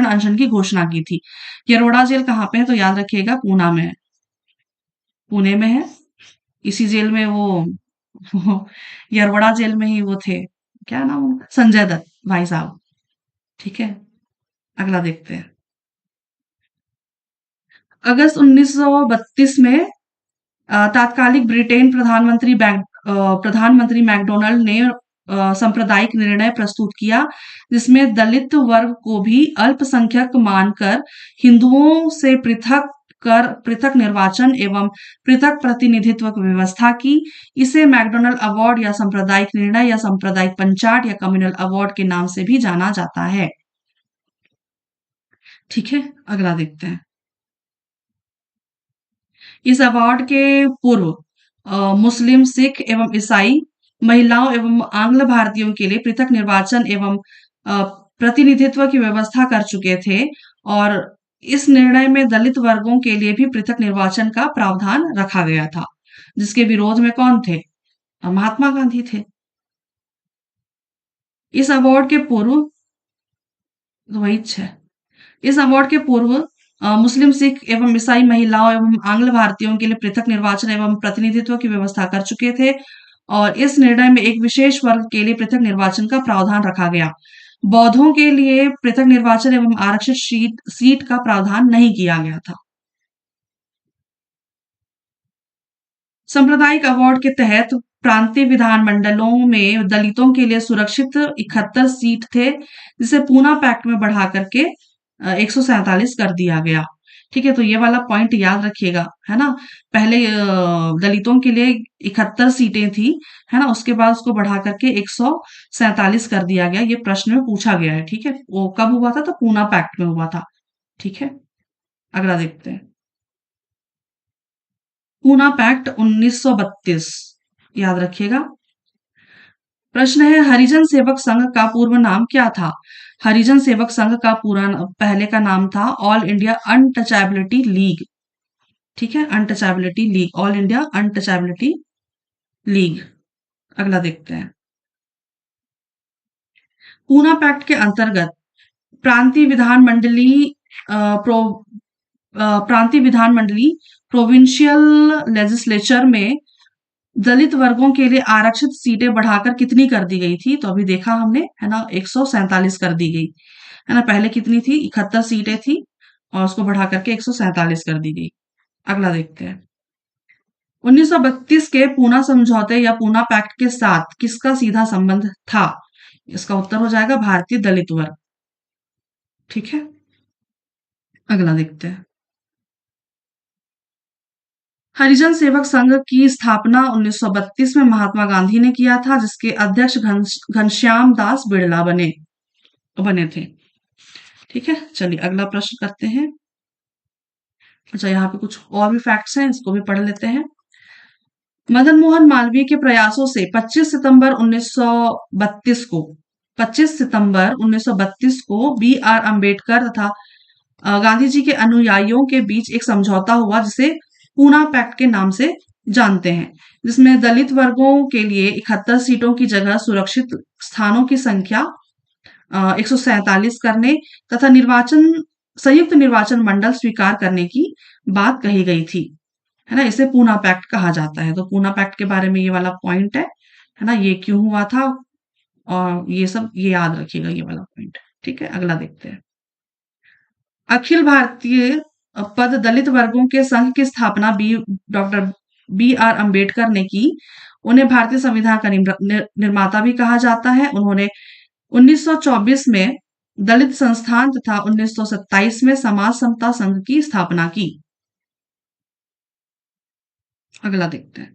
अनशन की घोषणा की थी। यरवड़ा जेल कहाँ पे है? तो याद रखिएगा, पूना में है। पुणे में है। इसी जेल में वो यरवड़ा जेल में ही वो थे, क्या नाम उनका? संजय दत्त भाई साहब। ठीक है, अगला देखते हैं। अगस्त 1932 में तात्कालिक ब्रिटेन प्रधानमंत्री मैकडोनाल्ड ने सांप्रदायिक निर्णय प्रस्तुत किया, जिसमें दलित वर्ग को भी अल्पसंख्यक मानकर हिंदुओं से पृथक निर्वाचन एवं पृथक प्रतिनिधित्व की व्यवस्था की। इसे मैकडोनल्ड अवार्ड या सांप्रदायिक निर्णय या सांप्रदायिक पंचाट या कम्युनल अवार्ड के नाम से भी जाना जाता है। ठीक है, अगला देखते हैं। इस अवार्ड के पूर्व मुस्लिम, सिख एवं ईसाई महिलाओं एवं आंग्ल भारतीयों के लिए पृथक निर्वाचन एवं प्रतिनिधित्व की व्यवस्था कर चुके थे, और इस निर्णय में दलित वर्गों के लिए भी पृथक निर्वाचन का प्रावधान रखा गया था, जिसके विरोध में कौन थे? महात्मा गांधी थे। इस अवार्ड के पूर्व वही है। इस अवार्ड के पूर्व मुस्लिम, सिख एवं ईसाई महिलाओं एवं आंग्ल भारतीयों के लिए पृथक निर्वाचन एवं प्रतिनिधित्व की व्यवस्था कर चुके थे, और इस निर्णय में एक विशेष वर्ग के लिए पृथक निर्वाचन का प्रावधान रखा गया। बौद्धों के लिए पृथक निर्वाचन एवं आरक्षित सीट का प्रावधान नहीं किया गया था। सांप्रदायिक अवार्ड के तहत प्रांतीय विधानमंडलों में दलितों के लिए सुरक्षित 71 सीट थे, जिसे पूना पैक्ट में बढ़ा करके 147 कर दिया गया। ठीक है, तो ये वाला पॉइंट याद रखिएगा, है ना। पहले दलितों के लिए 71 सीटें थी, है ना, उसके बाद उसको बढ़ा करके 147 कर दिया गया। ये प्रश्न में पूछा गया है। ठीक है, वो कब हुआ था? तो पूना पैक्ट में हुआ था। ठीक है, अगला देखते हैं। पूना पैक्ट 1932, याद रखिएगा। प्रश्न है, हरिजन सेवक संघ का पूर्व नाम क्या था? हरिजन सेवक संघ का पूरा पहले का नाम था ऑल इंडिया अनटचेबिलिटी लीग। ठीक है, untouchability league, all India untouchability league. अगला देखते हैं। पूना पैक्ट के अंतर्गत प्रांतीय विधानमंडली अ, प्रो प्रांतीय विधानमंडली प्रोविंशियल लेजिस्लेचर में दलित वर्गों के लिए आरक्षित सीटें बढ़ाकर कितनी कर दी गई थी? तो अभी देखा हमने, है ना, 147 कर दी गई, है ना। पहले कितनी थी? 71 सीटें थी, और उसको बढ़ा करके 147 कर दी गई। अगला देखते हैं। 1932 के पूना समझौते या पूना पैक्ट के साथ किसका सीधा संबंध था? इसका उत्तर हो जाएगा भारतीय दलित वर्ग। ठीक है, अगला देखते हैं। हरिजन सेवक संघ की स्थापना 1932 में महात्मा गांधी ने किया था, जिसके अध्यक्ष घनश्याम दास बिड़ला बने बने थे। ठीक है, चलिए अगला प्रश्न करते हैं। अच्छा, यहाँ पे कुछ और भी फैक्ट्स हैं, इसको भी पढ़ लेते हैं। मदन मोहन मालवीय के प्रयासों से 25 सितंबर 1932 को बी आर अम्बेडकर तथा गांधी जी के अनुयायियों के बीच एक समझौता हुआ, जिसे पूना पैक्ट के नाम से जानते हैं, जिसमें दलित वर्गों के लिए 71 सीटों की जगह सुरक्षित स्थानों की संख्या 147 करने तथा संयुक्त निर्वाचन मंडल स्वीकार करने की बात कही गई थी, है ना। इसे पूना पैक्ट कहा जाता है। तो पूना पैक्ट के बारे में ये वाला पॉइंट है ना, ये क्यों हुआ था, और ये सब ये याद रखिएगा, ये वाला पॉइंट। ठीक है, अगला देखते हैं। अखिल भारतीय पद दलित वर्गों के संघ की स्थापना डॉक्टर बी आर अम्बेडकर ने की। उन्हें भारतीय संविधान का निर्माता भी कहा जाता है। उन्होंने 1924 में दलित संस्थान तथा 1927 में समाज समता संघ की स्थापना की। अगला देखते हैं।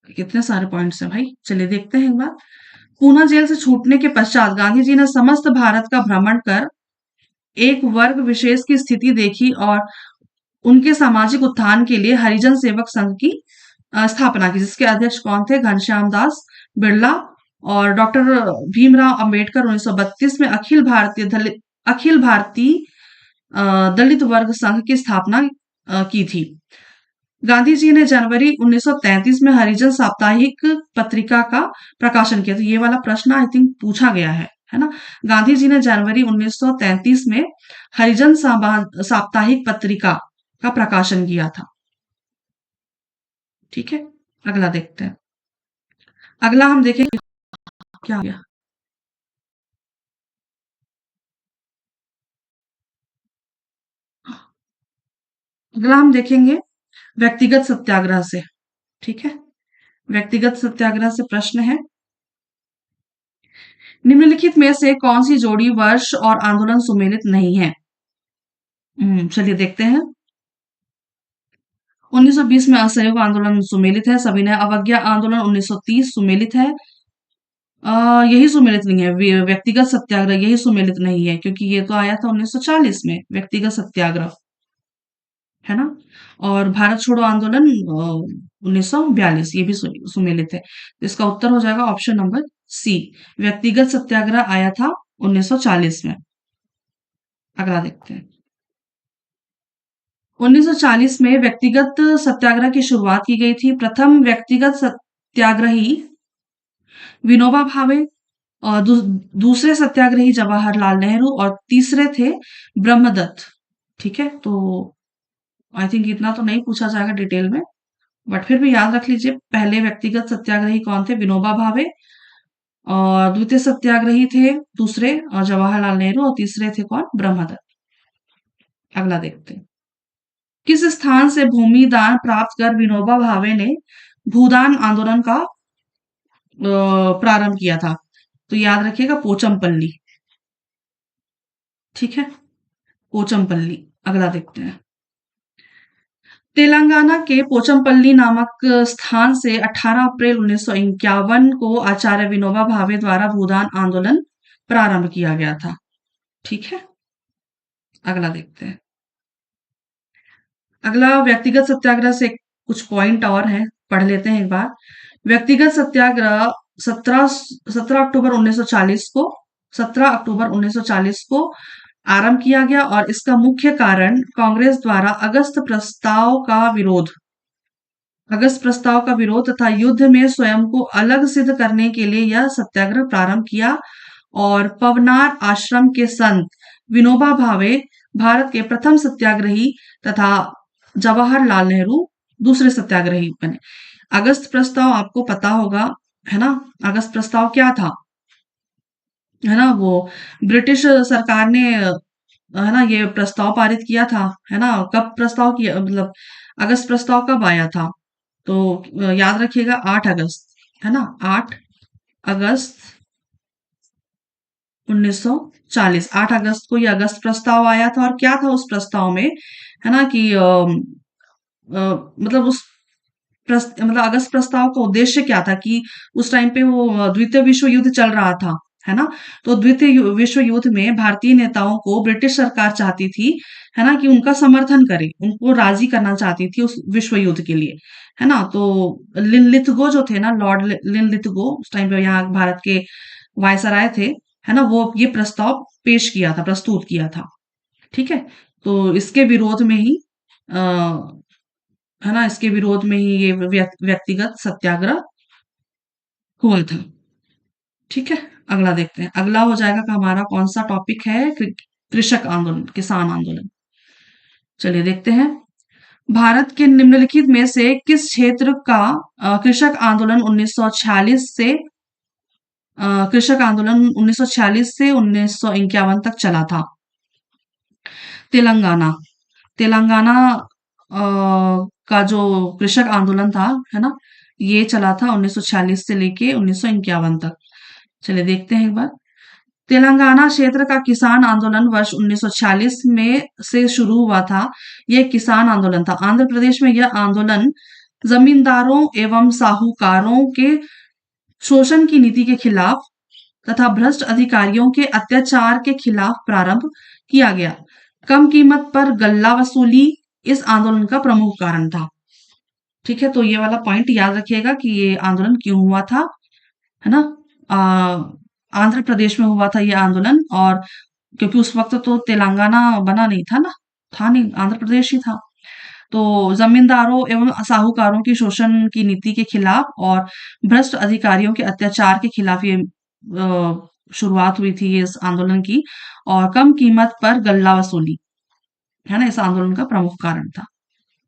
कितने सारे पॉइंट्स हैं भाई, चलिए देखते हैं एक बार। पूना जेल से छूटने के पश्चात गांधी जी ने समस्त भारत का भ्रमण कर एक वर्ग विशेष की स्थिति देखी और उनके सामाजिक उत्थान के लिए हरिजन सेवक संघ की स्थापना की, जिसके अध्यक्ष कौन थे? घनश्याम दास बिड़ला। और डॉक्टर भीमराव अंबेडकर 1932 में अखिल भारतीय दलित वर्ग संघ की स्थापना की थी। गांधी जी ने जनवरी 1933 में हरिजन साप्ताहिक पत्रिका का प्रकाशन किया। तो ये वाला प्रश्न आई थिंक पूछा गया है ना। गांधी जी ने जनवरी 1933 में हरिजन साप्ताहिक पत्रिका का प्रकाशन किया था। ठीक है, अगला देखते हैं। अगला हम देखेंगे क्या गया। अगला हम देखेंगे व्यक्तिगत सत्याग्रह से। ठीक है, व्यक्तिगत सत्याग्रह से प्रश्न है, निम्नलिखित में से कौन सी जोड़ी वर्ष और आंदोलन सुमेलित नहीं है? चलिए देखते हैं। 1920 में असहयोग आंदोलन सुमेलित है, सविनय अवज्ञा आंदोलन 1930 सुमेलित है। यही सुमेलित नहीं है, व्यक्तिगत सत्याग्रह यही सुमेलित नहीं है, क्योंकि ये तो आया था 1940 में व्यक्तिगत सत्याग्रह, है ना। और भारत छोड़ो आंदोलन 1942 ये भी सुमेलित है। तो इसका उत्तर हो जाएगा ऑप्शन नंबर सी, व्यक्तिगत सत्याग्रह आया था 1940 में। अगला देखते हैं। 1940 में व्यक्तिगत सत्याग्रह की शुरुआत की गई थी। प्रथम व्यक्तिगत सत्याग्रही विनोबा भावे, और दूसरे सत्याग्रही जवाहरलाल नेहरू, और तीसरे थे ब्रह्मदत्त। ठीक है, तो आई थिंक इतना तो नहीं पूछा जाएगा डिटेल में, बट फिर भी याद रख लीजिए, पहले व्यक्तिगत सत्याग्रही कौन थे? विनोबा भावे। और द्वितीय सत्याग्रही थे दूसरे जवाहरलाल नेहरू, और तीसरे थे कौन? ब्रह्मदत्त। अगला देखते हैं। किस स्थान से भूमि दान प्राप्त कर विनोबा भावे ने भूदान आंदोलन का प्रारंभ किया था? तो याद रखिएगा, पोचमपल्ली। ठीक है, पोचमपल्ली। अगला देखते हैं। तेलंगाना के पोचमपल्ली नामक स्थान से 18 अप्रैल 1951 को आचार्य विनोबा भावे द्वारा भूदान आंदोलन प्रारंभ किया गया था। ठीक है, अगला देखते हैं। अगला व्यक्तिगत सत्याग्रह से कुछ पॉइंट और हैं, पढ़ लेते हैं एक बार। व्यक्तिगत सत्याग्रह 17 17 अक्टूबर 1940 को 17 अक्टूबर 1940 को आरंभ किया गया, और इसका मुख्य कारण कांग्रेस द्वारा अगस्त प्रस्ताव का विरोध तथा युद्ध में स्वयं को अलग सिद्ध करने के लिए यह सत्याग्रह प्रारंभ किया। और पवनार आश्रम के संत विनोबा भावे भारत के प्रथम सत्याग्रही तथा जवाहरलाल नेहरू दूसरे सत्याग्रही बने। अगस्त प्रस्ताव आपको पता होगा, है ना। अगस्त प्रस्ताव क्या था? है ना, वो ब्रिटिश सरकार ने, है ना, ये प्रस्ताव पारित किया था, है ना। कब प्रस्ताव किया, मतलब अगस्त प्रस्ताव कब आया था? तो याद रखिएगा 8 अगस्त, है ना, 8 अगस्त 1940, 8 अगस्त को ये अगस्त प्रस्ताव आया था। और क्या था उस प्रस्ताव में, है ना, कि मतलब उस मतलब अगस्त प्रस्ताव का उद्देश्य क्या था कि उस टाइम पे वो द्वितीय विश्व युद्ध चल रहा था, है ना। तो द्वितीय विश्व युद्ध में भारतीय नेताओं को ब्रिटिश सरकार चाहती थी, है ना, कि उनका समर्थन करे, उनको राजी करना चाहती थी उस विश्व युद्ध के लिए, है ना। तो लिनलिथगो जो थे ना, लॉर्ड लिनलिथगो उस टाइम पे यहाँ भारत के वायसराय थे, है ना, वो ये प्रस्ताव पेश किया था, प्रस्तुत किया था। ठीक है, तो इसके विरोध में ही है ना, इसके विरोध में ही ये व्यक्तिगत सत्याग्रह हुआ था। ठीक है, अगला देखते हैं। अगला हो जाएगा कि हमारा कौन सा टॉपिक है? कृषक आंदोलन, किसान आंदोलन। चलिए देखते हैं। भारत के निम्नलिखित में से किस क्षेत्र का कृषक आंदोलन 1946 से कृषक आंदोलन 1946 से 1951 तक चला था? तेलंगाना। तेलंगाना का जो कृषक आंदोलन था, है ना, ये चला था 1946 से लेके 1951 तक। चलिए देखते हैं एक बार। तेलंगाना क्षेत्र का किसान आंदोलन वर्ष 1946 में से शुरू हुआ था। यह किसान आंदोलन था। आंध्र प्रदेश में यह आंदोलन जमींदारों एवं साहूकारों के शोषण की नीति के खिलाफ तथा भ्रष्ट अधिकारियों के अत्याचार के खिलाफ प्रारंभ किया गया। कम कीमत पर गल्ला वसूली इस आंदोलन का प्रमुख कारण था। ठीक है, तो ये वाला पॉइंट याद रखिएगा कि ये आंदोलन क्यों हुआ था, है ना। आंध्र प्रदेश में हुआ था ये आंदोलन, और क्योंकि उस वक्त तो तेलंगाना बना नहीं था ना, था नहीं, आंध्र प्रदेश ही था। तो जमींदारों एवं साहूकारों की शोषण की नीति के खिलाफ और भ्रष्ट अधिकारियों के अत्याचार के खिलाफ ये शुरुआत हुई थी इस आंदोलन की। और कम कीमत पर गल्ला वसूली, है ना, इस आंदोलन का प्रमुख कारण था।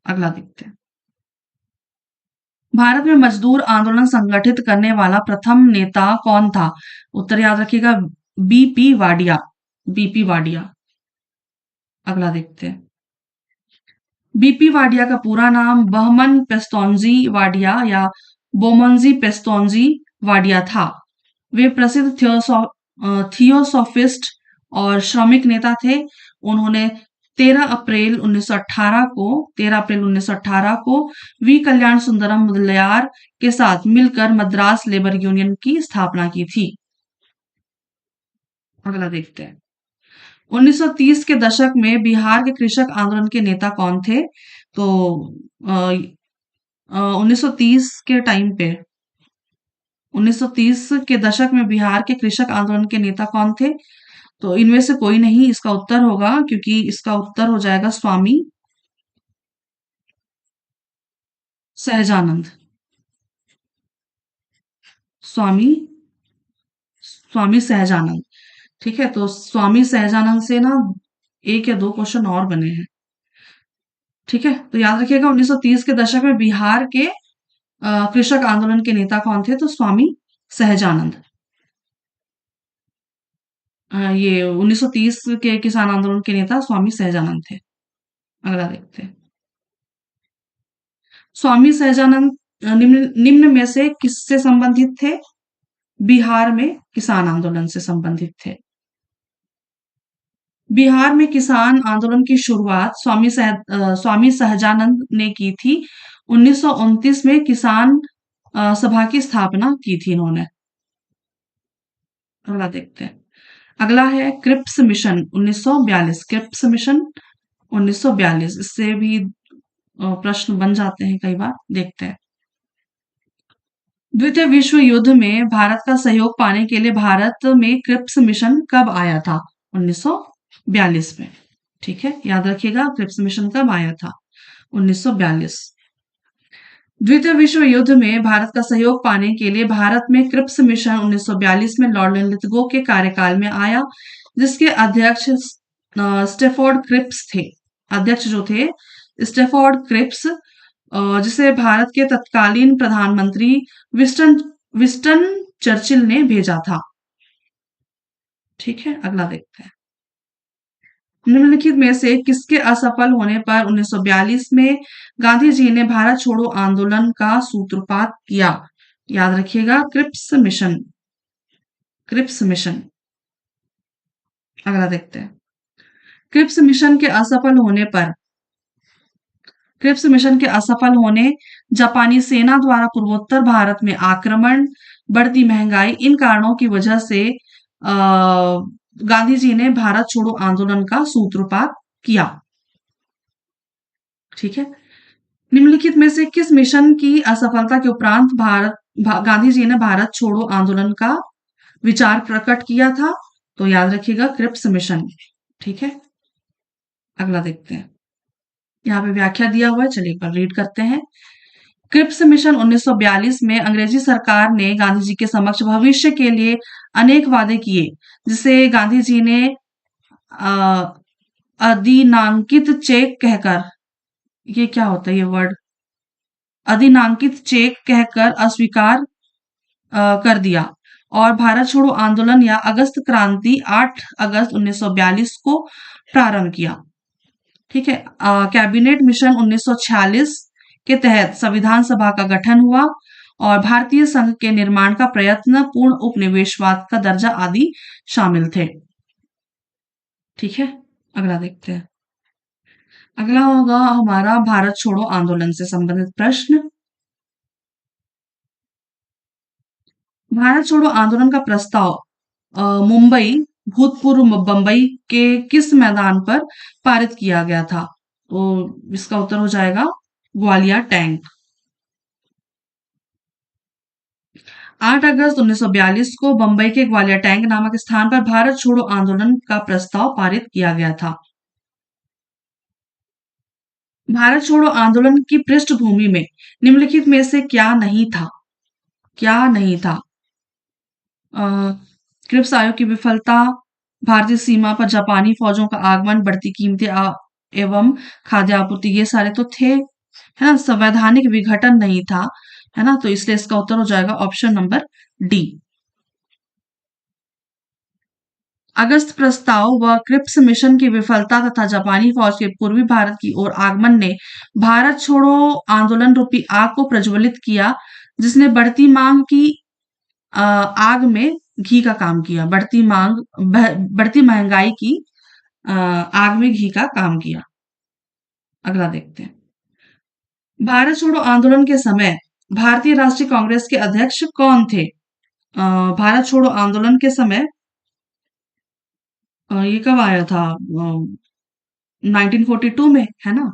अगला देखते हैं। भारत में मजदूर आंदोलन संगठित करने वाला प्रथम नेता कौन था? उत्तर याद रखिएगा, बीपी वाडिया। बीपी वाडिया। अगला देखते हैं। बीपी वाडिया का पूरा नाम बहमन पेस्तोंजी वाडिया या बोमनजी पेस्तोंजी वाडिया था। वे प्रसिद्ध थियोसॉफिस्ट और श्रमिक नेता थे। उन्होंने 13 अप्रैल 1918 को वी कल्याण सुंदरम मुदलियार के साथ मिलकर मद्रास लेबर यूनियन की स्थापना की थी। अगला देखते हैं। 1930 के दशक में बिहार के कृषक आंदोलन के नेता कौन थे? तो 1930 के टाइम पे 1930 के दशक में बिहार के कृषक आंदोलन के नेता कौन थे? तो इनमें से कोई नहीं इसका उत्तर होगा, क्योंकि इसका उत्तर हो जाएगा स्वामी सहजानंद। स्वामी स्वामी सहजानंद। ठीक है, तो स्वामी सहजानंद से ना एक या दो क्वेश्चन और बने हैं। ठीक है, तो याद रखिएगा 1930 के दशक में बिहार के कृषक आंदोलन के नेता कौन थे? तो स्वामी सहजानंद। ये 1930 के किसान आंदोलन के नेता स्वामी सहजानंद थे। अगला देखते हैं। स्वामी सहजानंद निम्न निम्न में से किससे संबंधित थे? बिहार में किसान आंदोलन से संबंधित थे। बिहार में किसान आंदोलन की शुरुआत स्वामी सहजानंद ने की थी। 1929 में किसान सभा की स्थापना की थी इन्होंने। अगला देखते हैं। अगला है क्रिप्स मिशन 1942। क्रिप्स मिशन 1942, इससे भी प्रश्न बन जाते हैं कई बार। देखते हैं। द्वितीय विश्व युद्ध में भारत का सहयोग पाने के लिए भारत में क्रिप्स मिशन कब आया था? 1942 में। ठीक है, याद रखिएगा क्रिप्स मिशन कब आया था? 1942। द्वितीय विश्व युद्ध में भारत का सहयोग पाने के लिए भारत में क्रिप्स मिशन 1942 में लॉर्ड लिथगो के कार्यकाल में आया, जिसके अध्यक्ष स्टेफोर्ड क्रिप्स थे। अध्यक्ष जो थे स्टेफोर्ड क्रिप्स, जिसे भारत के तत्कालीन प्रधानमंत्री विस्टन विस्टन चर्चिल ने भेजा था। ठीक है, अगला देखते हैं। निम्नलिखित में से किसके असफल होने पर 1942 में गांधी जी ने भारत छोड़ो आंदोलन का सूत्रपात किया? याद रखिएगा क्रिप्स मिशन। Cripps mission. अगला देखते हैं। क्रिप्स मिशन के असफल होने पर क्रिप्स मिशन के असफल होने, जापानी सेना द्वारा पूर्वोत्तर भारत में आक्रमण, बढ़ती महंगाई, इन कारणों की वजह से गांधी जी ने भारत छोड़ो आंदोलन का सूत्रपात किया। ठीक है, निम्नलिखित में से किस मिशन की असफलता के उपरांत गांधी जी ने भारत छोड़ो आंदोलन का विचार प्रकट किया था? तो याद रखिएगा क्रिप्स मिशन। ठीक है, अगला देखते हैं। यहाँ पे व्याख्या दिया हुआ है, चलिए एक बार रीड करते हैं। क्रिप्स मिशन 1942 में अंग्रेजी सरकार ने गांधी जी के समक्ष भविष्य के लिए अनेक वादे किए, जिसे गांधी जी ने अधिनांकित चेक कहकर, ये क्या होता है ये वर्ड, अधिनांकित चेक कहकर अस्वीकार कर दिया और भारत छोड़ो आंदोलन या अगस्त क्रांति 8 अगस्त 1942 को प्रारंभ किया। ठीक है, कैबिनेट मिशन 1946 के तहत संविधान सभा का गठन हुआ और भारतीय संघ के निर्माण का प्रयत्न, पूर्ण उपनिवेशवाद का दर्जा आदि शामिल थे। ठीक है, अगला देखते हैं। अगला होगा हमारा भारत छोड़ो आंदोलन से संबंधित प्रश्न। भारत छोड़ो आंदोलन का प्रस्ताव मुंबई, भूतपूर्व बंबई के किस मैदान पर पारित किया गया था? तो इसका उत्तर हो जाएगा ग्वालियर टैंक। 8 अगस्त 1942 को बंबई के ग्वालियर टैंक नामक स्थान पर भारत छोड़ो आंदोलन का प्रस्ताव पारित किया गया था। भारत छोड़ो आंदोलन की पृष्ठभूमि में निम्नलिखित में से क्या नहीं था? क्या नहीं था? क्रिप्स आयोग की विफलता, भारतीय सीमा पर जापानी फौजों का आगमन, बढ़ती कीमतें एवं खाद्य आपूर्ति, ये सारे तो थे, है ना। संवैधानिक विघटन नहीं था, है ना, तो इसलिए इसका उत्तर हो जाएगा ऑप्शन नंबर डी। अगस्त प्रस्ताव व क्रिप्स मिशन की विफलता तथा जापानी फौज के पूर्वी भारत की ओर आगमन ने भारत छोड़ो आंदोलन रूपी आग को प्रज्वलित किया, जिसने बढ़ती मांग की आग में घी का काम किया। बढ़ती महंगाई की आग में घी का काम किया। अगला देखते हैं। भारत छोड़ो आंदोलन के समय भारतीय राष्ट्रीय कांग्रेस के अध्यक्ष कौन थे? भारत छोड़ो आंदोलन के समय ये कब आया था? 1942 में, है ना?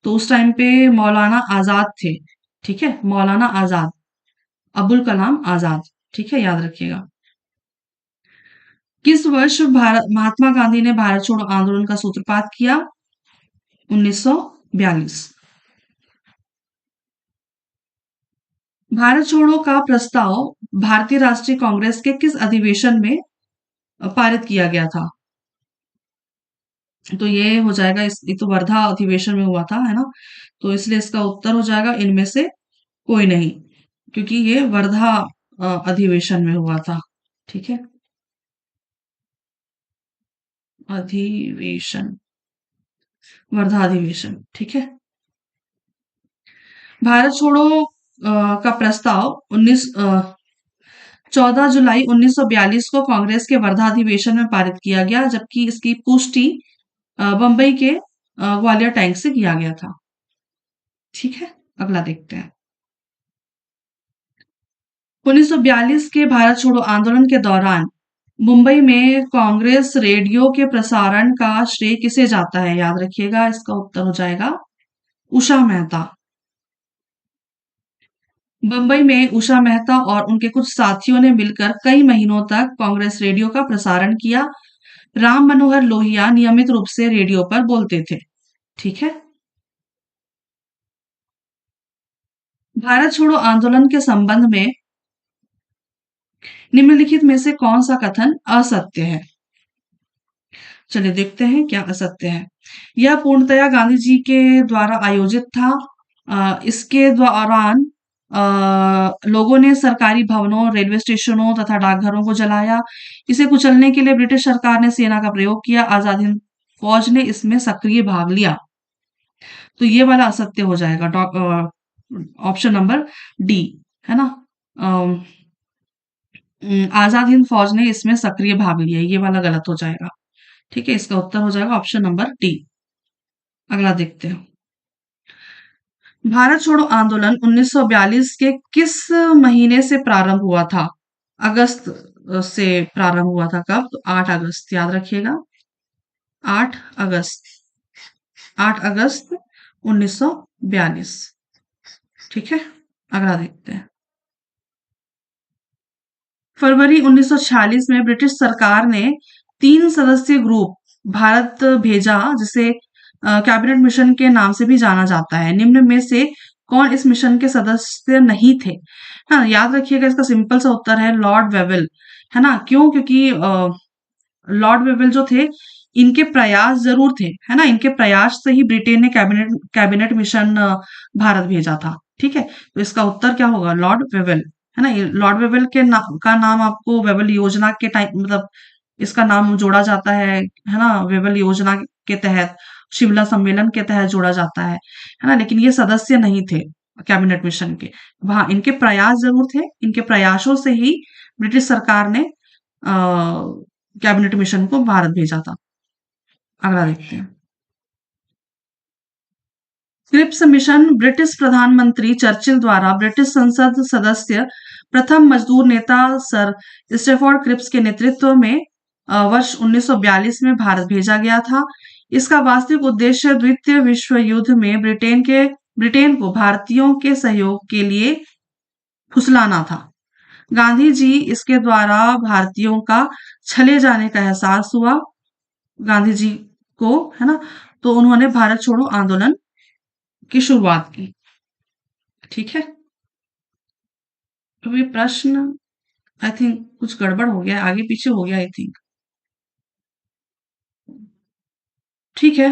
तो उस टाइम पे मौलाना आजाद थे। ठीक है, मौलाना आजाद, अबुल कलाम आजाद। ठीक है, याद रखिएगा। किस वर्ष महात्मा गांधी ने भारत छोड़ो आंदोलन का सूत्रपात किया? 1942। भारत छोड़ो का प्रस्ताव भारतीय राष्ट्रीय कांग्रेस के किस अधिवेशन में पारित किया गया था? तो ये हो जाएगा, ये तो वर्धा अधिवेशन में हुआ था, है ना? तो इसलिए इसका उत्तर हो जाएगा इनमें से कोई नहीं, क्योंकि ये वर्धा अधिवेशन में हुआ था। ठीक है, अधिवेशन, वर्धा अधिवेशन। ठीक है। भारत छोड़ो का प्रस्ताव 14 जुलाई 1942 को कांग्रेस के वर्धा अधिवेशन में पारित किया गया, जबकि इसकी पुष्टि बंबई के ग्वालियर टैंक से किया गया था। ठीक है, अगला देखते हैं। 1942 के भारत छोड़ो आंदोलन के दौरान मुंबई में कांग्रेस रेडियो के प्रसारण का श्रेय किसे जाता है? याद रखिएगा, इसका उत्तर हो जाएगा उषा मेहता। बंबई में उषा मेहता और उनके कुछ साथियों ने मिलकर कई महीनों तक कांग्रेस रेडियो का प्रसारण किया। राम मनोहर लोहिया नियमित रूप से रेडियो पर बोलते थे। ठीक है। भारत छोड़ो आंदोलन के संबंध में निम्नलिखित में से कौन सा कथन असत्य है? चलिए देखते हैं क्या असत्य है। यह पूर्णतया गांधी जी के द्वारा आयोजित था। इसके दौरान लोगों ने सरकारी भवनों, रेलवे स्टेशनों तथा डाकघरों को जलाया। इसे कुचलने के लिए ब्रिटिश सरकार ने सेना का प्रयोग किया। आजाद हिंद फौज ने इसमें सक्रिय भाग लिया। तो ये वाला असत्य हो जाएगा, ऑप्शन नंबर डी, है ना? आजाद हिंद फौज ने इसमें सक्रिय भाग लिया, ये वाला गलत हो जाएगा। ठीक है, इसका उत्तर हो जाएगा ऑप्शन नंबर डी। अगला देखते हैं। भारत छोड़ो आंदोलन 1942 के किस महीने से प्रारंभ हुआ था? अगस्त से प्रारंभ हुआ था। कब? तो 8 अगस्त, याद रखिएगा, 8 अगस्त, 8 अगस्त 1942। ठीक है, अगला देखते हैं। फरवरी 1946 में ब्रिटिश सरकार ने 3 सदस्यीय ग्रुप भारत भेजा, जिसे कैबिनेट मिशन के नाम से भी जाना जाता है। निम्न में से कौन इस मिशन के सदस्य नहीं थे? हाँ, याद रखिएगा, इसका सिंपल सा उत्तर है लॉर्ड वेवेल, है ना? क्यों? क्योंकि लॉर्ड वेवेल जो थे, इनके प्रयास जरूर थे, है ना? इनके प्रयास से ही ब्रिटेन ने कैबिनेट मिशन भारत भेजा था। ठीक है, तो इसका उत्तर क्या होगा? लॉर्ड वेवेल, है ना? लॉर्ड वेवेल का नाम आपको वेवेल योजना के टाइम, मतलब इसका नाम जोड़ा जाता है ना? वेवेल योजना के तहत, शिमला सम्मेलन के तहत जोड़ा जाता है ना? लेकिन ये सदस्य नहीं थे कैबिनेट मिशन के। वहां इनके प्रयास जरूर थे, इनके प्रयासों से ही ब्रिटिश सरकार ने कैबिनेट मिशन को भारत भेजा था। अगला देखते हैं। क्रिप्स मिशन ब्रिटिश प्रधानमंत्री चर्चिल द्वारा ब्रिटिश संसद सदस्य प्रथम मजदूर नेता सर स्टेफोर्ड क्रिप्स के नेतृत्व में वर्ष 1942 में भारत भेजा गया था। इसका वास्तविक उद्देश्य द्वितीय विश्व युद्ध में ब्रिटेन को भारतीयों के सहयोग के लिए फुसलाना था। गांधी जी इसके द्वारा भारतीयों का छले जाने का एहसास हुआ गांधी जी को, है ना? तो उन्होंने भारत छोड़ो आंदोलन की शुरुआत की। ठीक है, तो ये प्रश्न आई थिंक कुछ गड़बड़ हो गया, आगे पीछे हो गया आई थिंक। ठीक है,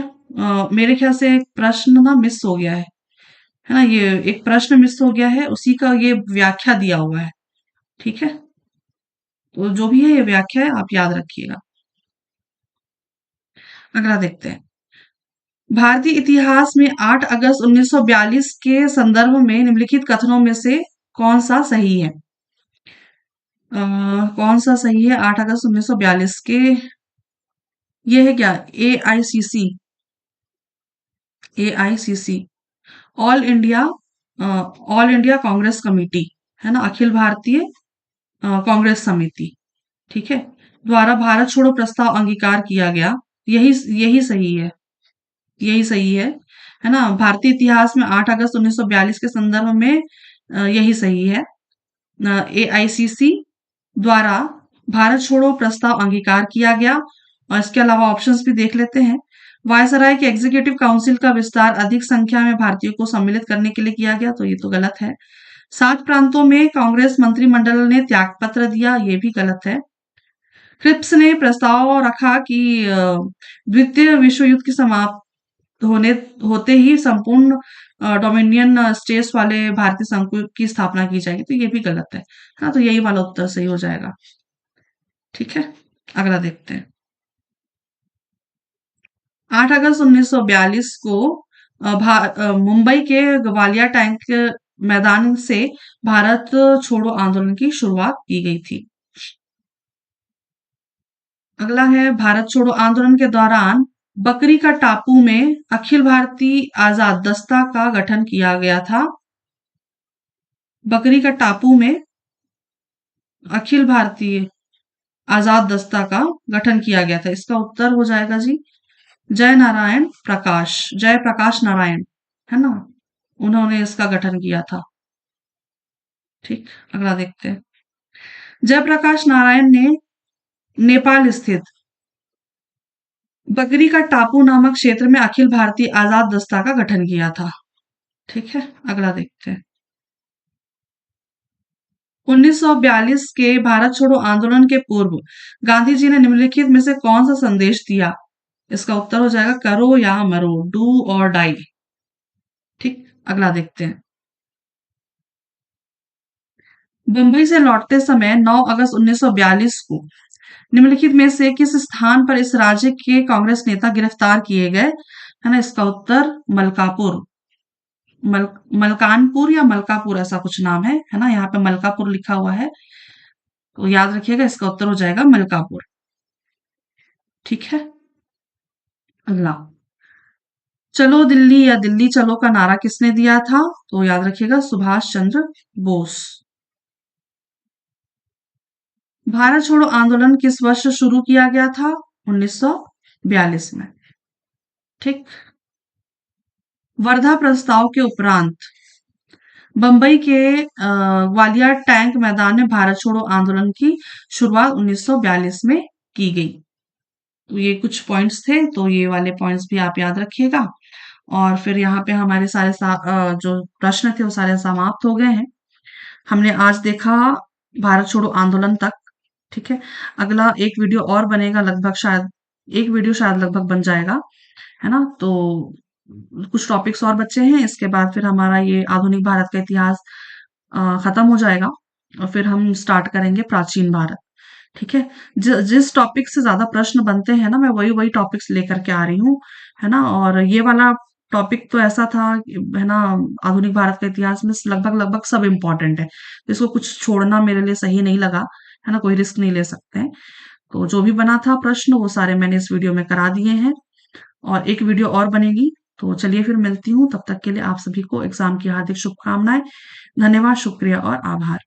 मेरे ख्याल से एक प्रश्न ना मिस हो गया है ना? ये एक प्रश्न मिस हो गया है, उसी का ये व्याख्या दिया हुआ है। ठीक है, तो जो भी है ये व्याख्या है, आप याद रखिएगा। अगला देखते हैं। भारतीय इतिहास में 8 अगस्त 1942 के संदर्भ में निम्नलिखित कथनों में से कौन सा सही है? कौन सा सही है 8 अगस्त 1942 के? ये है क्या? AICC, AICC, all India all India Congress committee, है ना, अखिल भारतीय कांग्रेस समिति, ठीक है, द्वारा भारत छोड़ो प्रस्ताव अंगीकार किया गया। यही यही सही है, यही सही है ना। भारतीय इतिहास में 8 अगस्त 1942 के संदर्भ में यही सही है। AICC द्वारा भारत छोड़ो प्रस्ताव अंगीकार किया गया। और इसके अलावा ऑप्शंस भी देख लेते हैं। वायसराय के एग्जीक्यूटिव काउंसिल का विस्तार अधिक संख्या में भारतीयों को सम्मिलित करने के लिए किया गया, तो ये तो गलत है। 7 प्रांतों में कांग्रेस मंत्रिमंडल ने त्यागपत्र दिया, ये भी गलत है। क्रिप्स ने प्रस्ताव रखा कि द्वितीय विश्व युद्ध की समाप्त होने होते ही संपूर्ण डोमिनियन स्टेट्स वाले भारतीय संघ की स्थापना की जाएगी, तो ये भी गलत है। हाँ, तो यही वाला उत्तर सही हो जाएगा। ठीक है, अगला देखते हैं। 8 अगस्त 1942 को मुंबई के ग्वालियर टैंक मैदान से भारत छोड़ो आंदोलन की शुरुआत की गई थी। अगला है, भारत छोड़ो आंदोलन के दौरान बकरी का टापू में अखिल भारतीय आजाद दस्ता का गठन किया गया था। बकरी का टापू में अखिल भारतीय आजाद दस्ता का गठन किया गया था। इसका उत्तर हो जाएगा जी जय नारायण प्रकाश, जय प्रकाश नारायण, है ना, उन्होंने इसका गठन किया था। ठीक, अगला देखते हैं। जयप्रकाश नारायण ने नेपाल स्थित बकरी का टापू नामक क्षेत्र में अखिल भारतीय आजाद दस्ता का गठन किया था। ठीक है, अगला देखते हैं। 1942 के भारत छोड़ो आंदोलन के पूर्व गांधी जी ने निम्नलिखित में से कौन सा संदेश दिया? इसका उत्तर हो जाएगा करो या मरो, डू और डाई। ठीक, अगला देखते हैं। बंबई से लौटते समय 9 अगस्त 1942 को निम्नलिखित में से किस स्थान पर इस राज्य के कांग्रेस नेता गिरफ्तार किए गए? है ना, इसका उत्तर मलकापुर, मलकानपुर या मलकापुर ऐसा कुछ नाम है ना, यहाँ पे मलकापुर लिखा हुआ है, तो याद रखिएगा, इसका उत्तर हो जाएगा मलकापुर। ठीक है, अगला, चलो दिल्ली या दिल्ली चलो का नारा किसने दिया था? तो याद रखिएगा सुभाष चंद्र बोस। भारत छोड़ो आंदोलन किस वर्ष शुरू किया गया था? 1942 में। ठीक, वर्धा प्रस्ताव के उपरांत बंबई के ग्वालियर टैंक मैदान में भारत छोड़ो आंदोलन की शुरुआत 1942 में की गई। तो ये कुछ पॉइंट्स थे, तो ये वाले पॉइंट्स भी आप याद रखिएगा। और फिर यहाँ पे हमारे सारे जो प्रश्न थे वो सारे समाप्त हो गए हैं। हमने आज देखा भारत छोड़ो आंदोलन तक। ठीक है, अगला एक वीडियो और बनेगा, लगभग शायद एक वीडियो शायद लगभग बन जाएगा, है ना। तो कुछ टॉपिक्स और बच्चे हैं, इसके बाद फिर हमारा ये आधुनिक भारत का इतिहास खत्म हो जाएगा और फिर हम स्टार्ट करेंगे प्राचीन भारत। ठीक है, जिस टॉपिक से ज्यादा प्रश्न बनते हैं ना, मैं वही वही टॉपिक्स लेकर के आ रही हूँ, है ना। और ये वाला टॉपिक तो ऐसा था, है ना, आधुनिक भारत का इतिहास में लगभग लगभग सब इम्पोर्टेंट है, तो इसको कुछ छोड़ना मेरे लिए सही नहीं लगा, है ना, कोई रिस्क नहीं ले सकते हैं। तो जो भी बना था प्रश्न वो सारे मैंने इस वीडियो में करा दिए हैं, और एक वीडियो और बनेगी। तो चलिए फिर मिलती हूँ, तब तक के लिए आप सभी को एग्जाम की हार्दिक शुभकामनाएं। धन्यवाद, शुक्रिया और आभार।